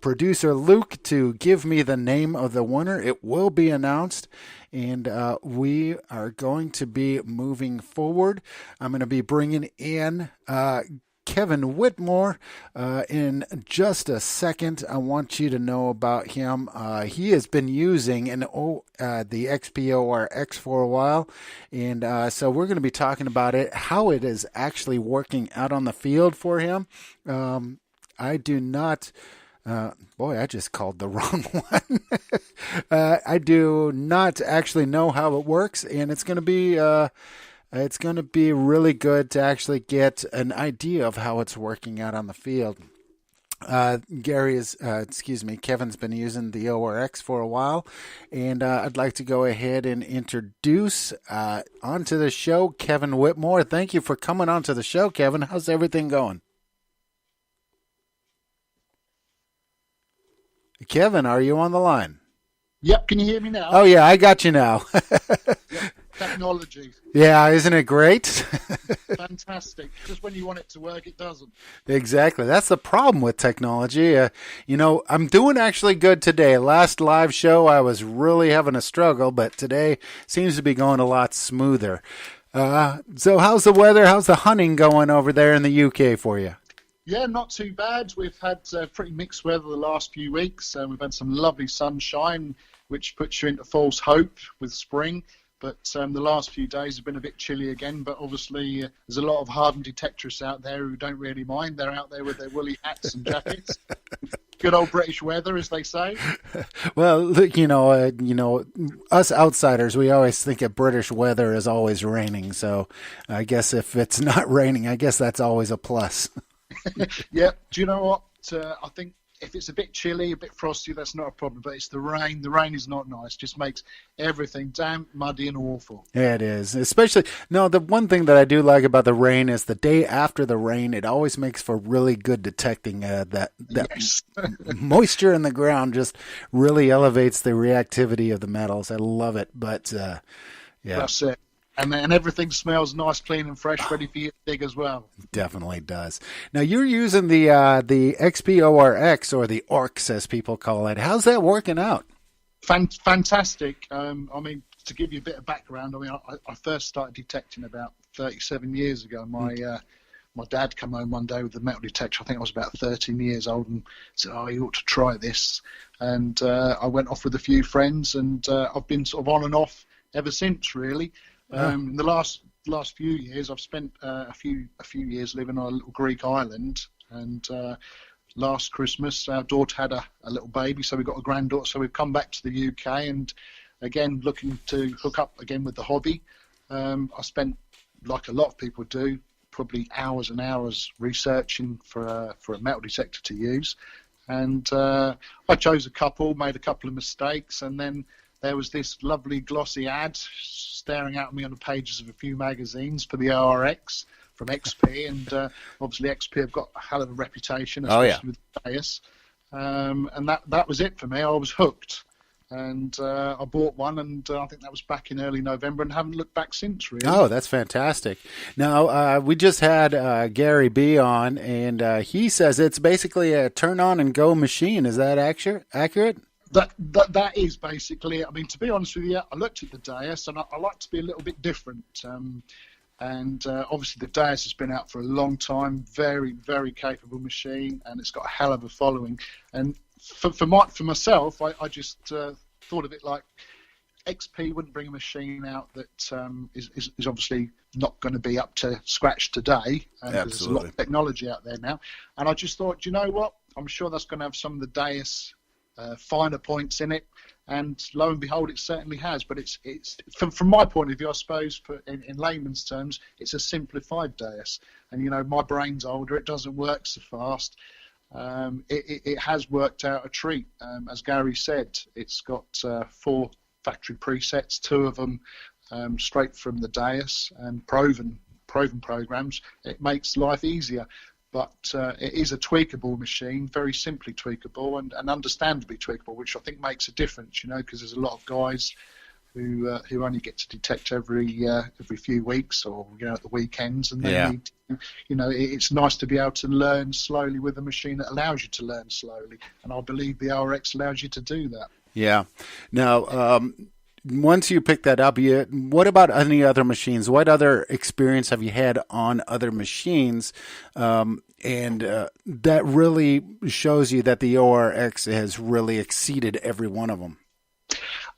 producer Luke to give me the name of the winner. It will be announced, and we are going to be moving forward. I'm going to be bringing in Kevin Whitmore in just a second. I want you to know about him. He has been using the XPORX for a while, and so we're going to be talking about it, how it is actually working out on the field for him. I do not... I just called the wrong one. I do not actually know how it works, and it's going to be... it's going to be really good to actually get an idea of how it's working out on the field. Kevin's been using the ORX for a while, and I'd like to go ahead and introduce onto the show Kevin Whitmore. Thank you for coming onto the show, Kevin. How's everything going? Kevin, are you on the line? Yep, can you hear me now? Oh, yeah, I got you now. Yep, technology. Yeah, isn't it great? Fantastic. Just when you want it to work, it doesn't. Exactly. That's the problem with technology. I'm doing actually good today. Last live show, I was really having a struggle, but today seems to be going a lot smoother. So, how's the weather? How's the hunting going over there in the UK for you? Yeah, not too bad. We've had pretty mixed weather the last few weeks. We've had some lovely sunshine, which puts you into false hope with spring. But the last few days have been a bit chilly again. But obviously, there's a lot of hardened detectorists out there who don't really mind. They're out there with their woolly hats and jackets. Good old British weather, as they say. Well, look, us outsiders, we always think of British weather as always raining. So, I guess if it's not raining, I guess that's always a plus. Yeah. Do you know what? I think if it's a bit chilly, a bit frosty, that's not a problem. But it's the rain. The rain is not nice. Just makes everything damp, muddy, and awful. Yeah, it is. Especially, no, the one thing that I do like about the rain is the day after the rain, it always makes for really good detecting that Yes. moisture in the ground just really elevates the reactivity of the metals. I love it. But, yeah. That's it. And everything smells nice, clean, and fresh, ready for you to dig as well. Definitely does. Now you're using the XPORX, or the ORX as people call it. How's that working out? Fantastic. To give you a bit of background, I first started detecting about 37 years ago. My dad came home one day with the metal detector. I think I was about 13 years old, and said, "Oh, you ought to try this." And I went off with a few friends, and I've been sort of on and off ever since, really. In the last few years, I've spent a few years living on a little Greek island, and last Christmas our daughter had a little baby, so we've got a granddaughter. So we've come back to the UK, and again looking to hook up again with the hobby. I spent, like a lot of people do, probably hours and hours researching for a metal detector to use, and I chose a couple, made a couple of mistakes, and then there was this lovely glossy ad staring at me on the pages of a few magazines for the ORX from XP, and obviously XP have got a hell of a reputation, especially with Deus. And that was it for me. I was hooked, and I bought one, and I think that was back in early November, and haven't looked back since, really. Oh, that's fantastic. Now, we just had Gary B on, and he says it's basically a turn on and go machine. Is that accurate? That is basically it. I mean, to be honest with you, I looked at the Deus, and I like to be a little bit different. And obviously the Deus has been out for a long time, very, very capable machine, and it's got a hell of a following. And for myself, I just thought of it like XP wouldn't bring a machine out that is obviously not going to be up to scratch today. There's a lot of technology out there now. And I just thought, you know what? I'm sure that's going to have some of the Deus finer points in it, and lo and behold, it certainly has. But it's from my point of view, I suppose, in layman's terms, it's a simplified Deus. And my brain's older; it doesn't work so fast. It has worked out a treat, as Gary said. It's got 4 factory presets, 2 of them straight from the Deus, and proven programs. It makes life easier. But it is a tweakable machine, very simply tweakable and understandably tweakable, which I think makes a difference, because there's a lot of guys who only get to detect every few weeks or at the weekends, and they need, it's nice to be able to learn slowly with a machine that allows you to learn slowly, and I believe the RX allows you to do that. Yeah. Now, once you pick that up, what about any other machines? What other experience have you had on other machines? And that really shows you that the ORX has really exceeded every one of them.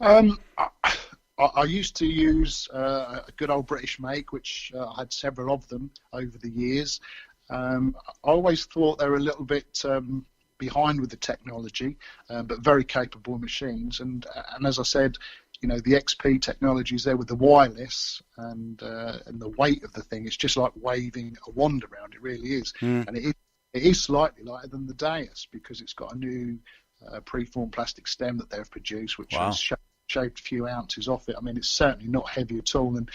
I used to use a good old British make, which I had several of them over the years. I always thought they were a little bit behind with the technology, but very capable machines. And as I said, the XP technology is there with the wireless, and the weight of the thing. It's just like waving a wand around. It really is. And it is slightly lighter than the Deus, because it's got a new preformed plastic stem that they've produced, which has shaved a few ounces off it. I mean, it's certainly not heavy at all. And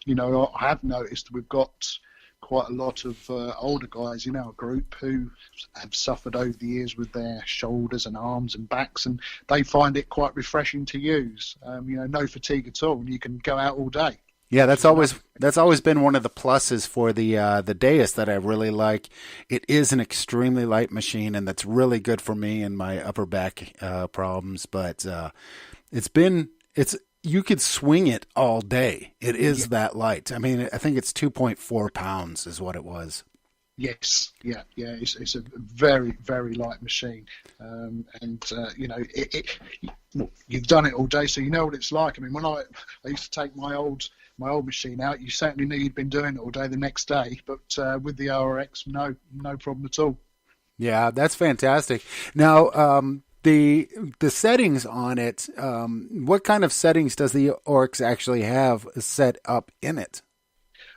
I have noticed we've got quite a lot of older guys in our group who have suffered over the years with their shoulders and arms and backs, and they find it quite refreshing to use. No fatigue at all, and you can go out all day. Yeah, that's always been one of the pluses for the Deus that I really like. It is an extremely light machine, and that's really good for me and my upper back problems. But you could swing it all day. It is that light. I mean, I think it's 2.4 pounds is what it was. Yes, yeah. It's a very, very light machine, you've done it all day, so you know what it's like. I mean, when I used to take my old machine out, you certainly knew you'd been doing it all day the next day. But with the ORX, no problem at all. Yeah, that's fantastic. Now, the settings on it, what kind of settings does the ORX actually have set up in it?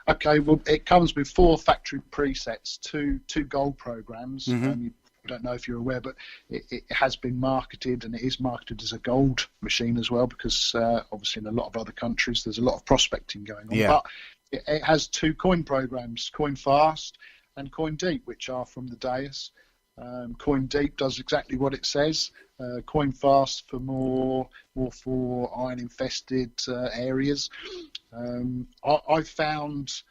Okay, well, it comes with 4 factory presets, two gold programs. Mm-hmm. I don't know if you're aware, but it has been marketed, and it is marketed as a gold machine as well, because obviously in a lot of other countries there's a lot of prospecting going on. Yeah. But it has 2 coin programs, Coin Fast and Coin Deep, which are from the Deus. Coin Deep does exactly what it says. Coin Fast for more for iron infested areas. I found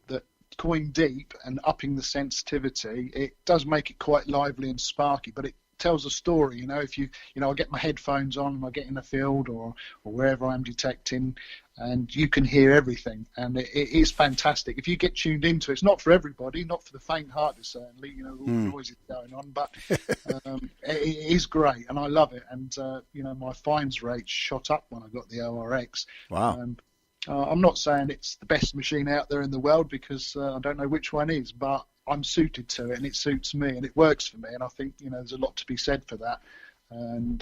that Coin Deep and upping the sensitivity, it does make it quite lively and sparky, but it tells a story. If I get my headphones on and I get in the field or wherever I'm detecting, and you can hear everything, and it is fantastic if you get tuned into it. It's not for everybody, not for the faint-hearted, certainly. All the noises going on, but it is great, and I love it. And my fines rate shot up when I got the ORX. Wow. I'm not saying it's the best machine out there in the world, because I don't know which one is, but I'm suited to it, and it suits me, and it works for me, and I think there's a lot to be said for that. And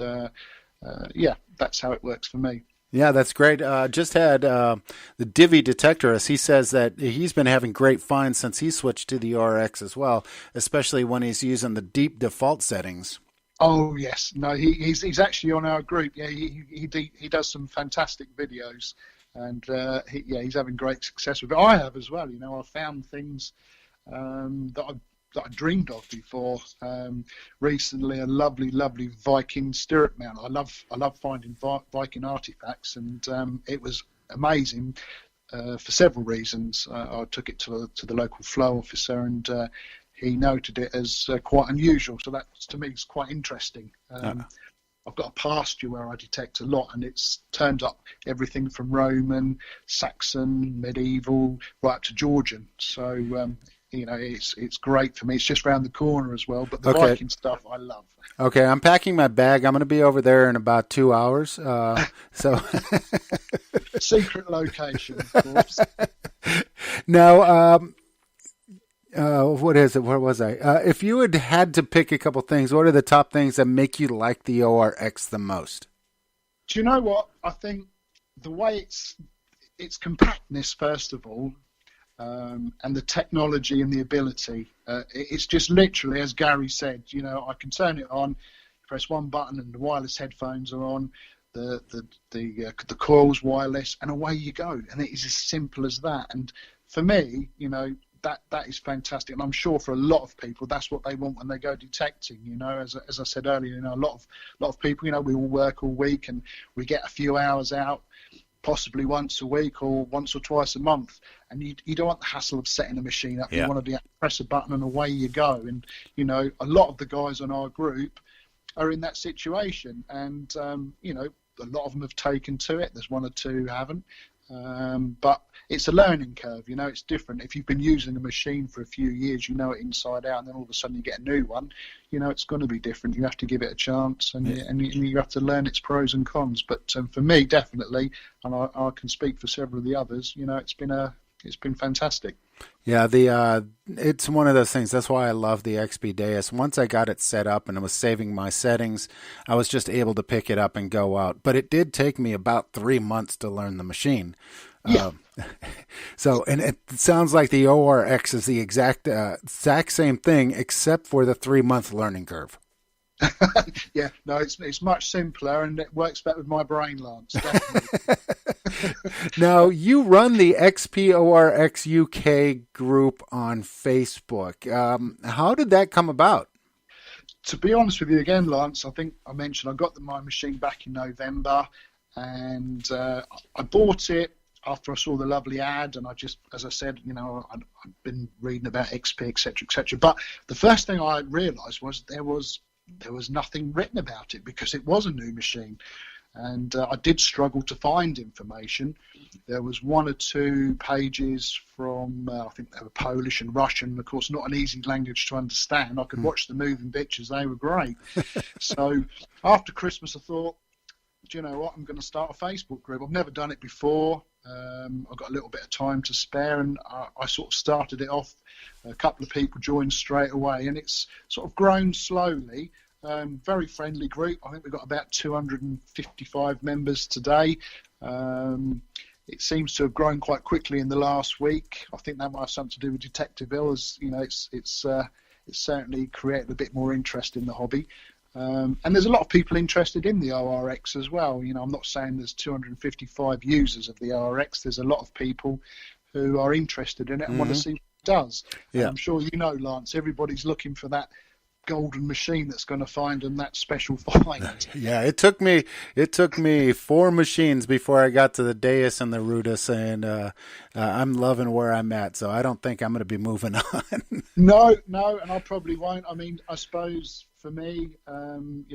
that's how it works for me. Yeah, that's great. Just had the Divi detector us. He says that he's been having great finds since he switched to the RX as well, especially when he's using the deep default settings. Oh yes, no, he's actually on our group. Yeah, he does some fantastic videos, and he's having great success with it. I have as well. I've found things that I dreamed of before. Recently, a lovely Viking stirrup mount. I love finding Viking artifacts, and it was amazing for several reasons. I took it to the local flow officer, and he noted it as quite unusual. So that, to me, is quite interesting. I've got a pasture where I detect a lot, and it's turned up everything from Roman, Saxon, medieval, right up to Georgian. So it's great for me. It's just around the corner as well. But the Viking stuff I love. Okay, I'm packing my bag. I'm going to be over there in about 2 hours. So secret location, of course. Now, what is it? Where was I? If you had to pick a couple things, what are the top things that make you like the ORX the most? Do you know what? I think the way its compactness, first of all, and the technology and the ability. It's just literally, as Gary said, I can turn it on, press one button, and the wireless headphones are on. The coil's wireless, and away you go. And it is as simple as that. And for me, that is fantastic. And I'm sure for a lot of people, that's what they want when they go detecting. As I said earlier, a lot of people, we all work all week, and we get a few hours out, possibly once a week or once or twice a month, and you don't want the hassle of setting a machine up. You want to be able to press a button and away you go. And a lot of the guys on our group are in that situation, and a lot of them have taken to it. There's one or two who haven't, but it's a learning curve. It's different. If you've been using a machine for a few years, you know it inside out, and then all of a sudden you get a new one, it's going to be different. You have to give it a chance, and you have to learn its pros and cons. But for me, definitely, and I can speak for several of the others, it's been fantastic. Yeah, it's one of those things. That's why I love the XP Deus. Once I got it set up and it was saving my settings, I was just able to pick it up and go out. But it did take me about 3 months to learn the machine. Yeah. And it sounds like the ORX is the exact same thing, except for the 3-month learning curve. Yeah, no, it's much simpler, and it works better with my brain, Lance. Definitely. Now, you run the XPORX UK group on Facebook. How did that come about? To be honest with you again, Lance, I think I mentioned I got my machine back in November, and I bought it after I saw the lovely ad, and I just, as I said, I've been reading about XP, etc., etc. But the first thing I realised was there was nothing written about it because it was a new machine, and I did struggle to find information. There was one or two pages from I think they were Polish and Russian. Of course, not an easy language to understand. I could watch the moving pictures; they were great. So after Christmas, I thought, do you know what? I'm going to start a Facebook group. I've never done it before. I've got a little bit of time to spare, and I sort of started it off. A couple of people joined straight away, and it's sort of grown slowly. Very friendly group. I think we've got about 255 members today. It seems to have grown quite quickly in the last week. I think that might have something to do with Detective Hill, as it's certainly created a bit more interest in the hobby. And there's a lot of people interested in the ORX as well. I'm not saying there's 255 users of the ORX. There's a lot of people who are interested in it and want to see what it does. Yeah. And I'm sure Lance, everybody's looking for that golden machine that's going to find them that special find. Yeah, it took me 4 machines before I got to the Deus and the Rudis, and I'm loving where I'm at, so I don't think I'm going to be moving on. No, and I probably won't. I mean, I suppose for me, I'm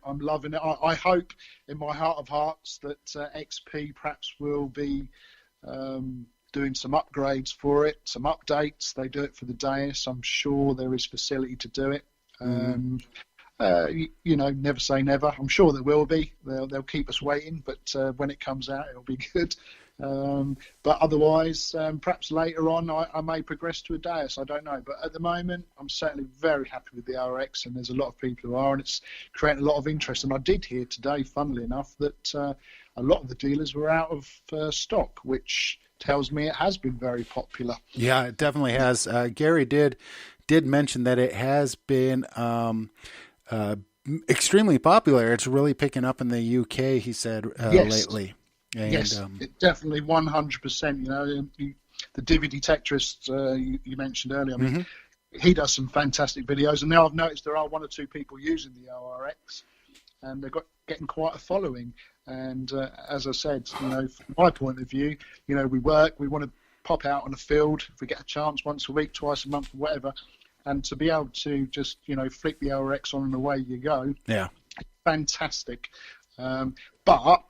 loving it. I hope in my heart of hearts that XP perhaps will be doing some upgrades for it, some updates. They do it for the Deus. I'm sure there is facility to do it. Never say never. I'm sure there will be. They'll keep us waiting, but when it comes out, it'll be good. But otherwise, perhaps later on, I may progress to a Deus. I don't know. But at the moment, I'm certainly very happy with the RX, and there's a lot of people who are, and it's creating a lot of interest. And I did hear today, funnily enough, that a lot of the dealers were out of stock, which tells me it has been very popular. Yeah, it definitely has. Gary did mention that it has been extremely popular. It's really picking up in the UK, he said, lately. And, yes, it definitely 100%. The DVD Tetris you mentioned earlier, I mean, he does some fantastic videos, and now I've noticed there are 1 or 2 people using the ORX, and they've getting quite a following. And as I said, from my point of view, we want to pop out on a field if we get a chance once a week, twice a month, or whatever, and to be able to just flick the ORX on and away you go. Yeah, fantastic. But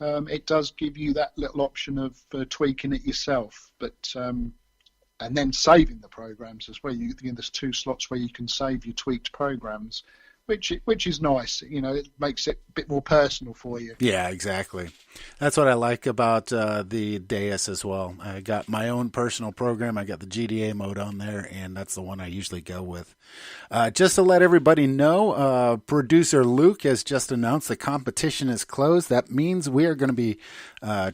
it does give you that little option of tweaking it yourself, but and then saving the programs as well. There's 2 slots where you can save your tweaked programs, which is nice. It makes it a bit more personal for you. Yeah, exactly. That's what I like about the Deus as well. I got my own personal program. I got the GDA mode on there, and that's the one I usually go with. Just to let everybody know, producer Luke has just announced the competition is closed. That means we are going to be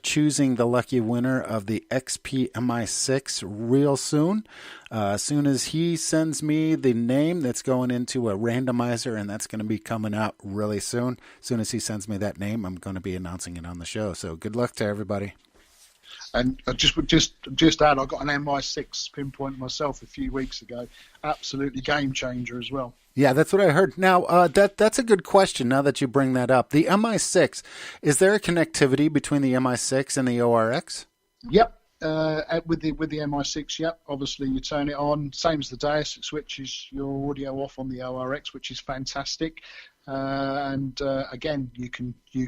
choosing the lucky winner of the XP MI6 real soon. As soon as he sends me the name, that's going into a randomizer, and that's going to be coming out really soon. As soon as he sends me that name, I'm going to be announcing it on the show. So good luck to everybody. And just add, I got an MI6 pinpoint myself a few weeks ago. Absolutely game changer as well. Yeah, that's what I heard. Now, that's a good question now that you bring that up. The MI6, is there a connectivity between the MI6 and the ORX? Yep. With the MI6, yep. Obviously, you turn it on, same as the Deus. It switches your audio off on the ORX, which is fantastic. And again, you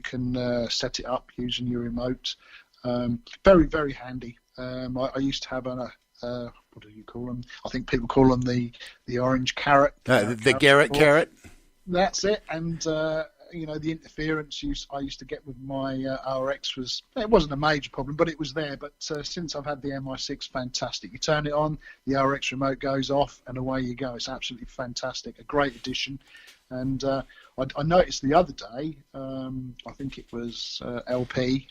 can set it up using your remote. Very, very handy. I used to have what do you call them? I think people call them the orange carrot. The Garrett carrot. That's it. And the interference I used to get with my RX it wasn't a major problem, but it was there. But since I've had the MI6, fantastic. You turn it on, the RX remote goes off, and away you go. It's absolutely fantastic. A great addition. And I noticed the other day, I think it was LP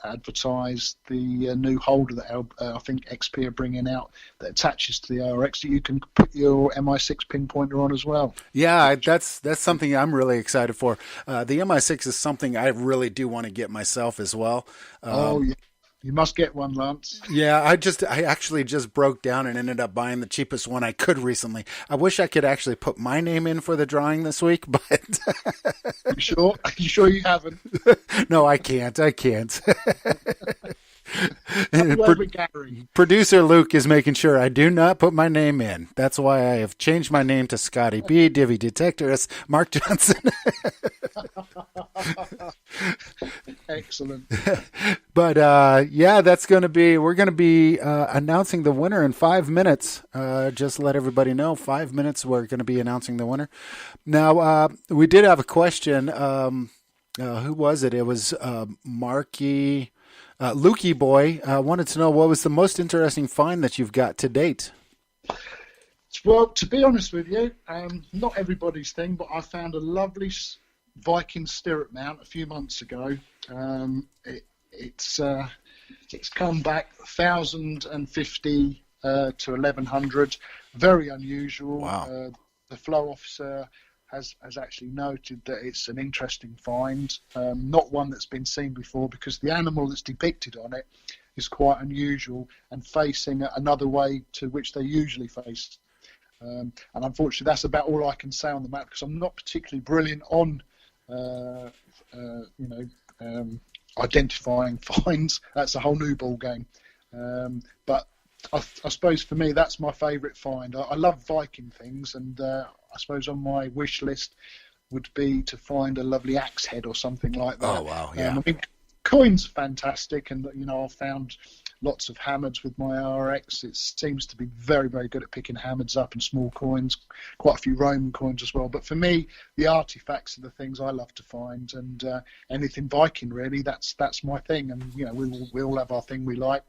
advertised the new holder that I think XP are bringing out that attaches to the RX that you can put your MI6 pinpointer on as well. Yeah, that's something I'm really excited for. The MI6 is something I really do want to get myself as well. Yeah. You must get one, Lance. Yeah, I actually just broke down and ended up buying the cheapest one I could recently. I wish I could actually put my name in for the drawing this week, but You sure? Are you sure you haven't? No, I can't. Gary. Producer Luke is making sure I do not put my name in. That's why I have changed my name to Scotty B. Divvy Detectorist Mark Johnson. Excellent. But yeah, we're going to be announcing the winner in 5 minutes. Just let everybody know, 5 minutes we're going to be announcing the winner. Now, we did have a question. Who was it? It was Marky. Lukey Boy wanted to know what was the most interesting find that you've got to date. Well, to be honest with you, not everybody's thing, but I found a lovely Viking stirrup mount a few months ago. It's come back 1,050 to 1,100. Very unusual. Wow. The flow officer has actually noted that it's an interesting find, not one that's been seen before, because the animal that's depicted on it is quite unusual and facing another way to which they usually face. And unfortunately, that's about all I can say on the map, because I'm not particularly brilliant on, identifying finds. That's a whole new ball game. But I suppose for me, that's my favourite find. I love Viking things, and I suppose on my wish list would be to find a lovely axe head or something like that. Oh, wow, yeah. I mean, coins fantastic, and I've found lots of hammers with my RX. It seems to be very, very good at picking hammers up and small coins, quite a few Roman coins as well. But for me, the artifacts are the things I love to find, and anything Viking really, that's my thing. And we all have our thing we like.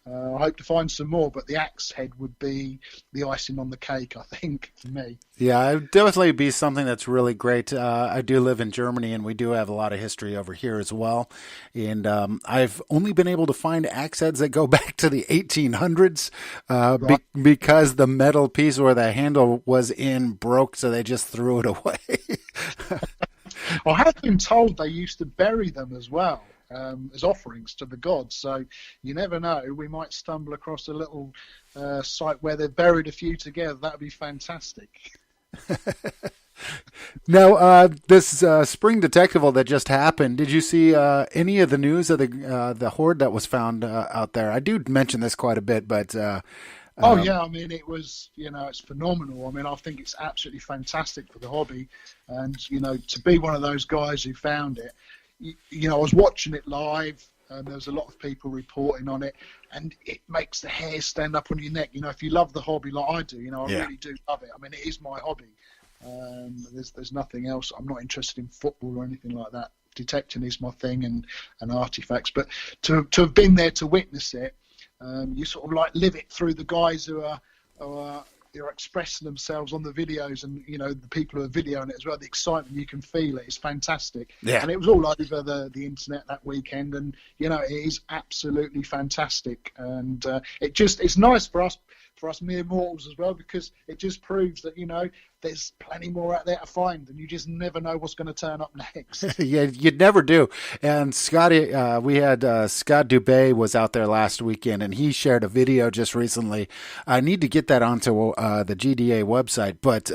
I hope to find some more, but the axe head would be the icing on the cake, I think, for me. Yeah, it would definitely be something that's really great. I do live in Germany, and we do have a lot of history over here as well. And I've only been able to find axe heads that go back to the 1800s Right. because the metal piece where the handle was in broke, so they just threw it away. I have been told they used to bury them as well. As offerings to the gods, so you never know. We might stumble across a little site where they've buried a few together. That'd be fantastic. Now, this spring detectival that just happened, did you see any of the news of the hoard that was found out there? I do mention this quite a bit, but Oh yeah, I mean it was, it's phenomenal. I mean I think it's absolutely fantastic for the hobby, and to be one of those guys who found it. I was watching it live, and there was a lot of people reporting on it, and it makes the hair stand up on your neck. If you love the hobby like I do, I really do love it. I mean, it is my hobby. There's nothing else. I'm not interested in football or anything like that. Detecting is my thing, and artifacts. But to have been there to witness it, you sort of like live it through the guys who are expressing themselves on the videos, and the people who are videoing it as well. The excitement, you can feel it. It's fantastic. Yeah. And it was all over the internet that weekend, and it is absolutely fantastic. And it's nice for us mere mortals as well, because it just proves that there's plenty more out there to find, and you just never know what's going to turn up next. Yeah, you'd never do. And Scotty, we had Scott Dubé was out there last weekend, and he shared a video just recently. I need to get that onto the GDA website, but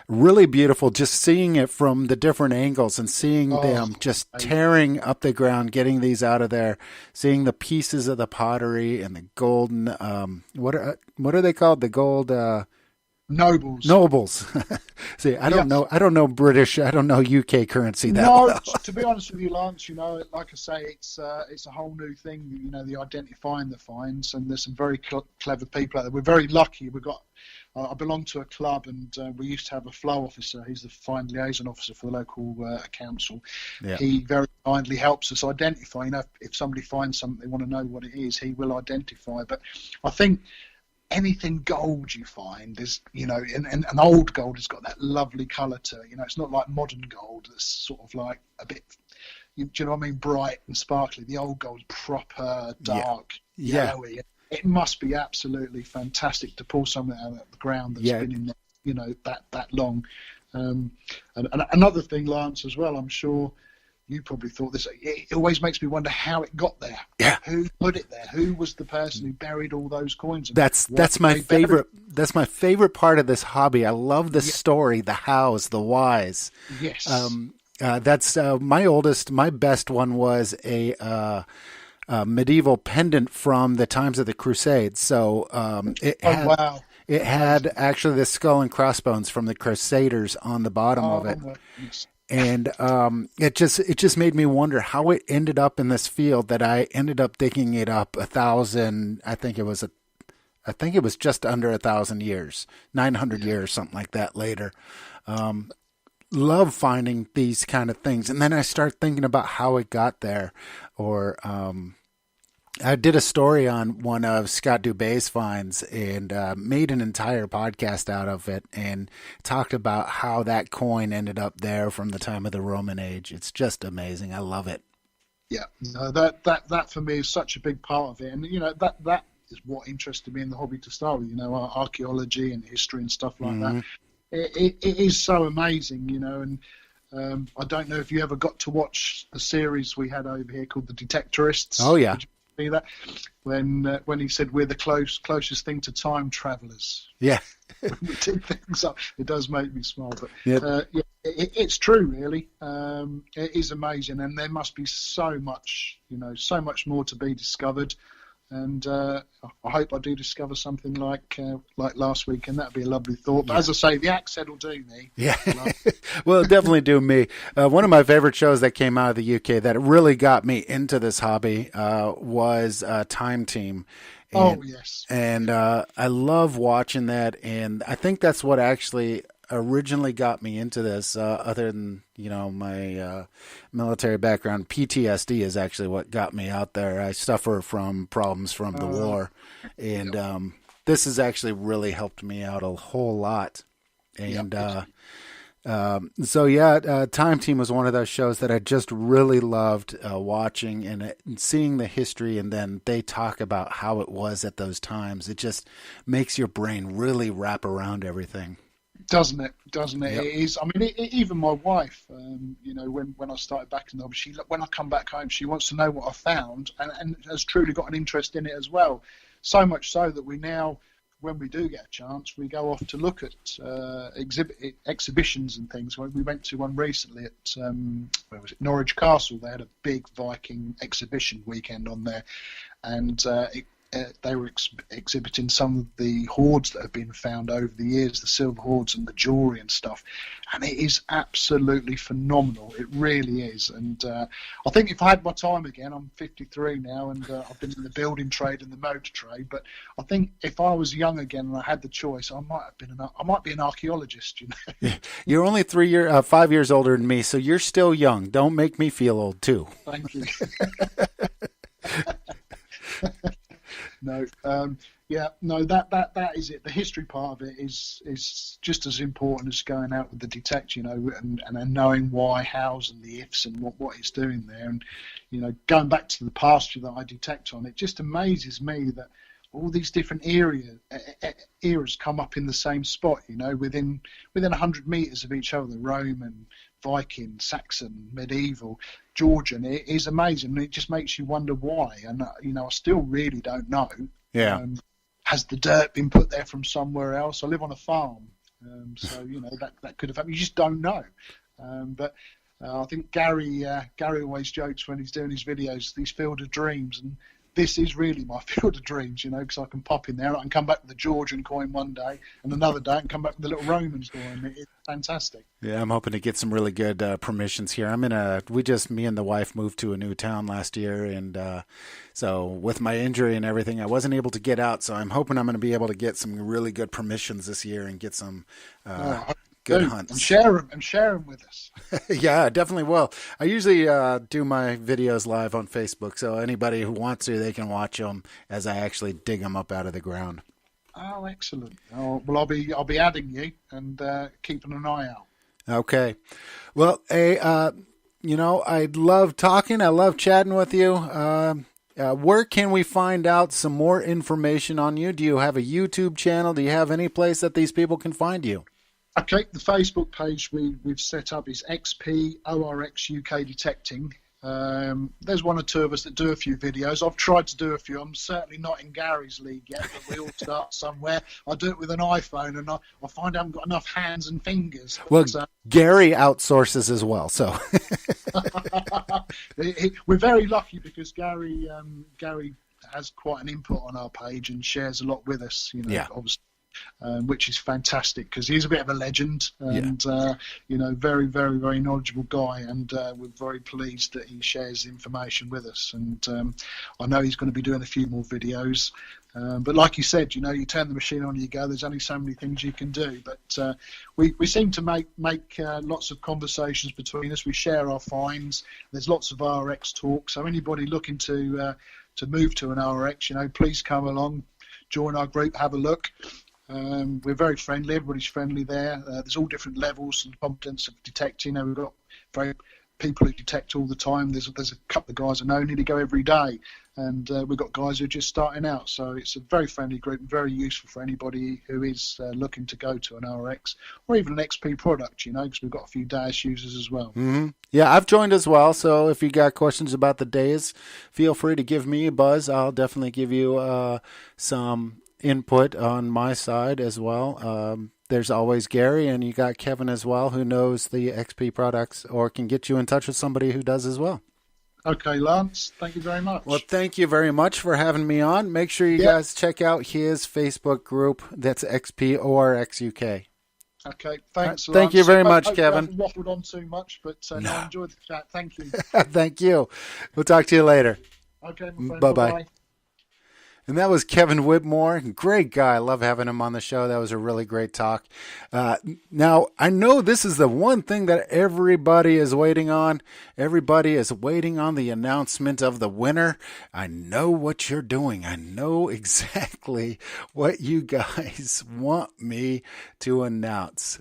really beautiful, just seeing it from the different angles and seeing them just tearing up the ground, getting these out of there, seeing the pieces of the pottery and the golden, what are they called? The gold... Nobles. See, I don't know British. I don't know UK currency that well. To be honest with you, Lance, like I say, it's a whole new thing. The identifying the finds, and there's some very clever people out there. We're very lucky. I belong to a club, and we used to have a flow officer. He's the find liaison officer for the local council. Yeah. He very kindly helps us identify. If somebody finds something, they want to know what it is, he will identify. But I think anything gold you find is, and an old gold has got that lovely colour to it. It's not like modern gold that's sort of like a bit, do you know what I mean, bright and sparkly. The old gold's proper dark, yellowy. It must be absolutely fantastic to pull something out of the ground that's been in there, that long. And another thing, Lance, as well, I'm sure you probably thought this. It always makes me wonder how it got there. Yeah. Who put it there? Who was the person who buried all those coins? That's my favorite. That's my favorite part of this hobby. I love the story, the hows, the whys. Yes. That's my oldest. My best one was a medieval pendant from the times of the Crusades. So wow. It had actually the skull and crossbones from the Crusaders on the bottom of it. And it just made me wonder how it ended up in this field that I ended up digging it up 1,000. I think it was just under 1,000 years, 900 years, something like that later. Love finding these kind of things, and then I start thinking about how it got there. Or I did a story on one of Scott Dubé's finds and made an entire podcast out of it and talked about how that coin ended up there from the time of the Roman age. It's just amazing. I love it. Yeah, no, that for me is such a big part of it, and that is what interested me in the hobby to start with. Archaeology and history and stuff like that. It is so amazing, and I don't know if you ever got to watch the series we had over here called The Detectorists. Oh yeah. See that when he said we're the closest thing to time travelers. Yeah. We dig things up. It does make me smile, but it's true, really. It is amazing, and there must be so much more to be discovered. And I hope I do discover something like last week, and that'd be a lovely thought. But as I say, the accent will do me. Yeah, well, it'll definitely do me. One of my favorite shows that came out of the UK that really got me into this hobby was Time Team. And, yes. And I love watching that, and I think that's what actually originally got me into this, other than my military background. PTSD is actually what got me out there. I suffer from problems from the war, and this has actually really helped me out a whole lot. And Time Team was one of those shows that I just really loved watching and seeing the history, and then they talk about how it was at those times. It just makes your brain really wrap around everything. Doesn't it? Yep. It is. I mean, even my wife, when I started back in the hobby, when I come back home, she wants to know what I found, and has truly got an interest in it as well. So much so that we now, when we do get a chance, we go off to look at exhibitions and things. We went to one recently at where was it? Norwich Castle. They had a big Viking exhibition weekend on there, and they were exhibiting some of the hoards that have been found over the years, the silver hoards and the jewellery and stuff. And it is absolutely phenomenal. It really is. And I think if I had my time again, I'm 53 now, and I've been in the building trade and the motor trade. But I think if I was young again and I had the choice, I might be an archaeologist. You're only 5 years older than me, so you're still young. Don't make me feel old too. Thank you. No, that is it. The history part of it is just as important as going out with the detect, and knowing why, hows, and the ifs, and what it's doing there. And going back to the pasture that I detect on, it just amazes me that all these different eras come up in the same spot. Within 100 meters of each other, Roman, Viking, Saxon, medieval, Georgian. It is amazing, and it just makes you wonder why. And I still really don't know. Yeah. Has the dirt been put there from somewhere else? I live on a farm, so that could have happened. You just don't know. But I think Gary always jokes when he's doing his videos, these field of dreams, and this is really my field of dreams, because I can pop in there and I can come back with the Georgian coin one day, and another day I can come back with the little Romans coin. It's fantastic. Yeah, I'm hoping to get some really good permissions here. Me and the wife moved to a new town last year, and so with my injury and everything, I wasn't able to get out. So I'm hoping I'm going to be able to get some really good permissions this year and get some good hunts. And share them with us. Yeah, I definitely will. I usually do my videos live on Facebook, so anybody who wants to, they can watch them as I actually dig them up out of the ground. Oh, excellent. Oh, well, I'll be adding you and keeping an eye out. Okay. Well, I love talking. I love chatting with you. Where can we find out some more information on you? Do you have a YouTube channel? Do you have any place that these people can find you? Okay, the Facebook page we've set up is XP ORX UK Detecting. There's one or two of us that do a few videos. I've tried to do a few. I'm certainly not in Gary's league yet, but we all start somewhere. I do it with an iPhone, and I find I haven't got enough hands and fingers. Well, Gary outsources as well, so we're very lucky because Gary has quite an input on our page and shares a lot with us. Yeah. Obviously. Which is fantastic because he's a bit of a legend and very, very, very knowledgeable guy, and we're very pleased that he shares information with us. And I know he's going to be doing a few more videos, but like you said, you turn the machine on, you go. There's only so many things you can do, but we seem to make lots of conversations between us. We share our finds. There's lots of RX talk, so anybody looking to move to an RX, please come along, join our group, have a look. We're very friendly. Everybody's friendly there. There's all different levels and competence of detecting. We've got people who detect all the time. There's a couple of guys I know nearly go every day, and we've got guys who are just starting out. So it's a very friendly group and very useful for anybody who is looking to go to an RX or even an XP product. Because we've got a few DAS users as well. Mm-hmm. Yeah, I've joined as well. So if you got questions about the days, feel free to give me a buzz. I'll definitely give you some input on my side as well. There's always Gary, and you got Kevin as well, who knows the XP products or can get you in touch with somebody who does as well. Okay, Lance, thank you very much. Well, thank you very much for having me on. Make sure you guys check out his Facebook group. That's XP ORX UK. Okay, thanks. Thank you very much, Kevin. I haven't waffled on too much, but no. I enjoyed the chat. Thank you. Thank you. We'll talk to you later. Okay, my friend. Bye-bye. Bye-bye. And that was Kevin Whitmore. Great guy. I love having him on the show. That was a really great talk. Now, I know this is the one thing that everybody is waiting on. Everybody is waiting on the announcement of the winner. I know what you're doing. I know exactly what you guys want me to announce.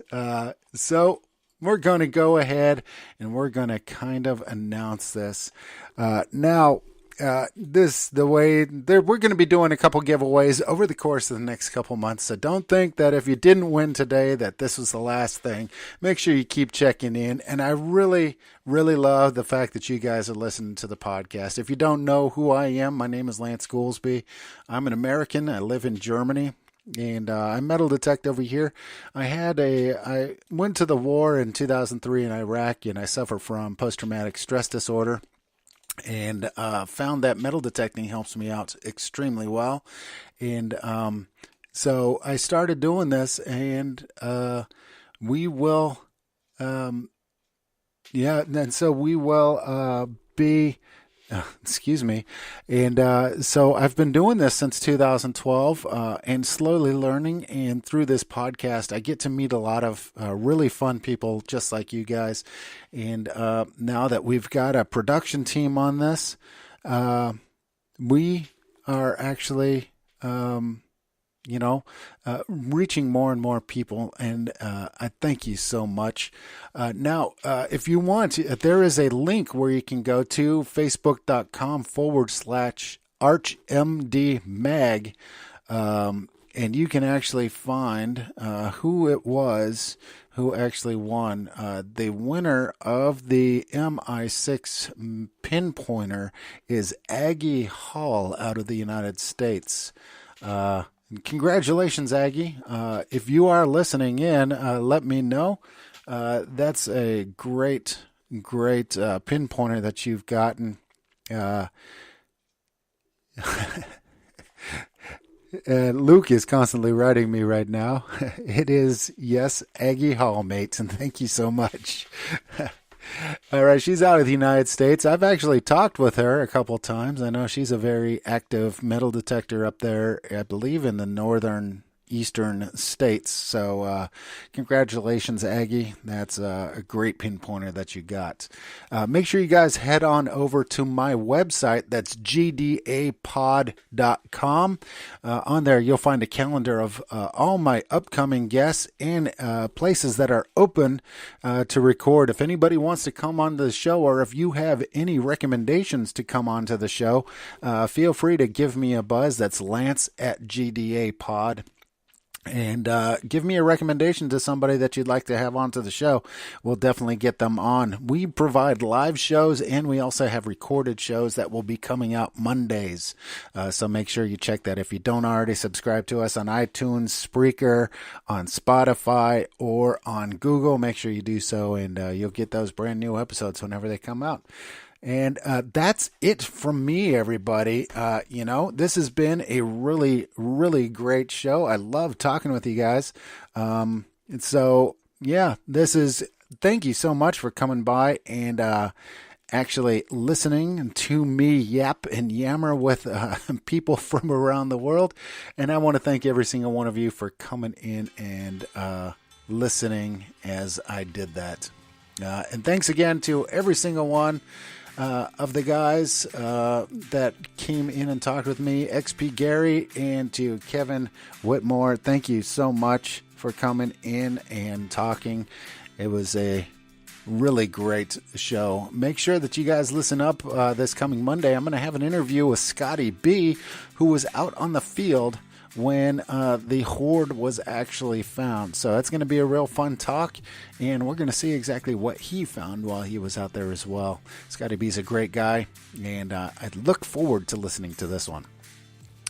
So we're going to go ahead and we're going to kind of announce this. Now, we're going to be doing a couple giveaways over the course of the next couple months. So don't think that if you didn't win today that this was the last thing. Make sure you keep checking in. And I really, really love the fact that you guys are listening to the podcast. If you don't know who I am, my name is Lance Goolsby. I'm an American. I live in Germany. And I metal detect over here. I went to the war in 2003 in Iraq, and I suffer from post-traumatic stress disorder. And found that metal detecting helps me out extremely well. And so I started doing this, and we will, be, excuse me. And so I've been doing this since 2012 and slowly learning. And through this podcast, I get to meet a lot of really fun people just like you guys. And now that we've got a production team on this, we are actually, reaching more and more people. And I thank you so much. Now, if you want, there is a link where you can go to facebook.com/ArchMDMag. And you can actually find who it was who actually won. The winner of the MI6 pinpointer is Aggie Hall out of the United States. Congratulations, Aggie. If you are listening in, let me know. That's a great pinpointer that you've gotten. Luke is constantly writing me right now. It is, yes, Aggie Hall, mates, and thank you so much. All right, she's out of the United States. I've actually talked with her a couple times. I know she's a very active metal detector up there, I believe, in the northern eastern states. So congratulations, Aggie. That's a great pinpointer that you got. Make sure you guys head on over to my website. That's gdapod.com. On there, you'll find a calendar of all my upcoming guests and places that are open to record. If anybody wants to come on the show, or if you have any recommendations to come onto the show, feel free to give me a buzz. That's Lance at GDA Pod. And give me a recommendation to somebody that you'd like to have onto the show. We'll definitely get them on. We provide live shows, and we also have recorded shows that will be coming out Mondays. So make sure you check that. If you don't already subscribe to us on iTunes, Spreaker, on Spotify, or on Google, make sure you do so, and you'll get those brand new episodes whenever they come out. And that's it from me, everybody. This has been a really, really great show. I love talking with you guys. Thank you so much for coming by and actually listening to me yap and yammer with people from around the world. And I want to thank every single one of you for coming in and listening as I did that. And thanks again to every single one of the guys that came in and talked with me, XP Gary and to Kevin Whitmore. Thank you so much for coming in and talking. It was a really great show. Make sure that you guys listen up this coming Monday. I'm going to have an interview with Scotty B, who was out on the field when the hoard was actually found. So that's going to be a real fun talk, and we're going to see exactly what he found while he was out there as well. Scotty B's a great guy, and I look forward to listening to this one.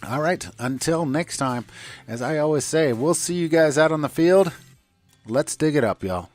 All right, until next time, as I always say, we'll see you guys out on the field. Let's dig it up, y'all.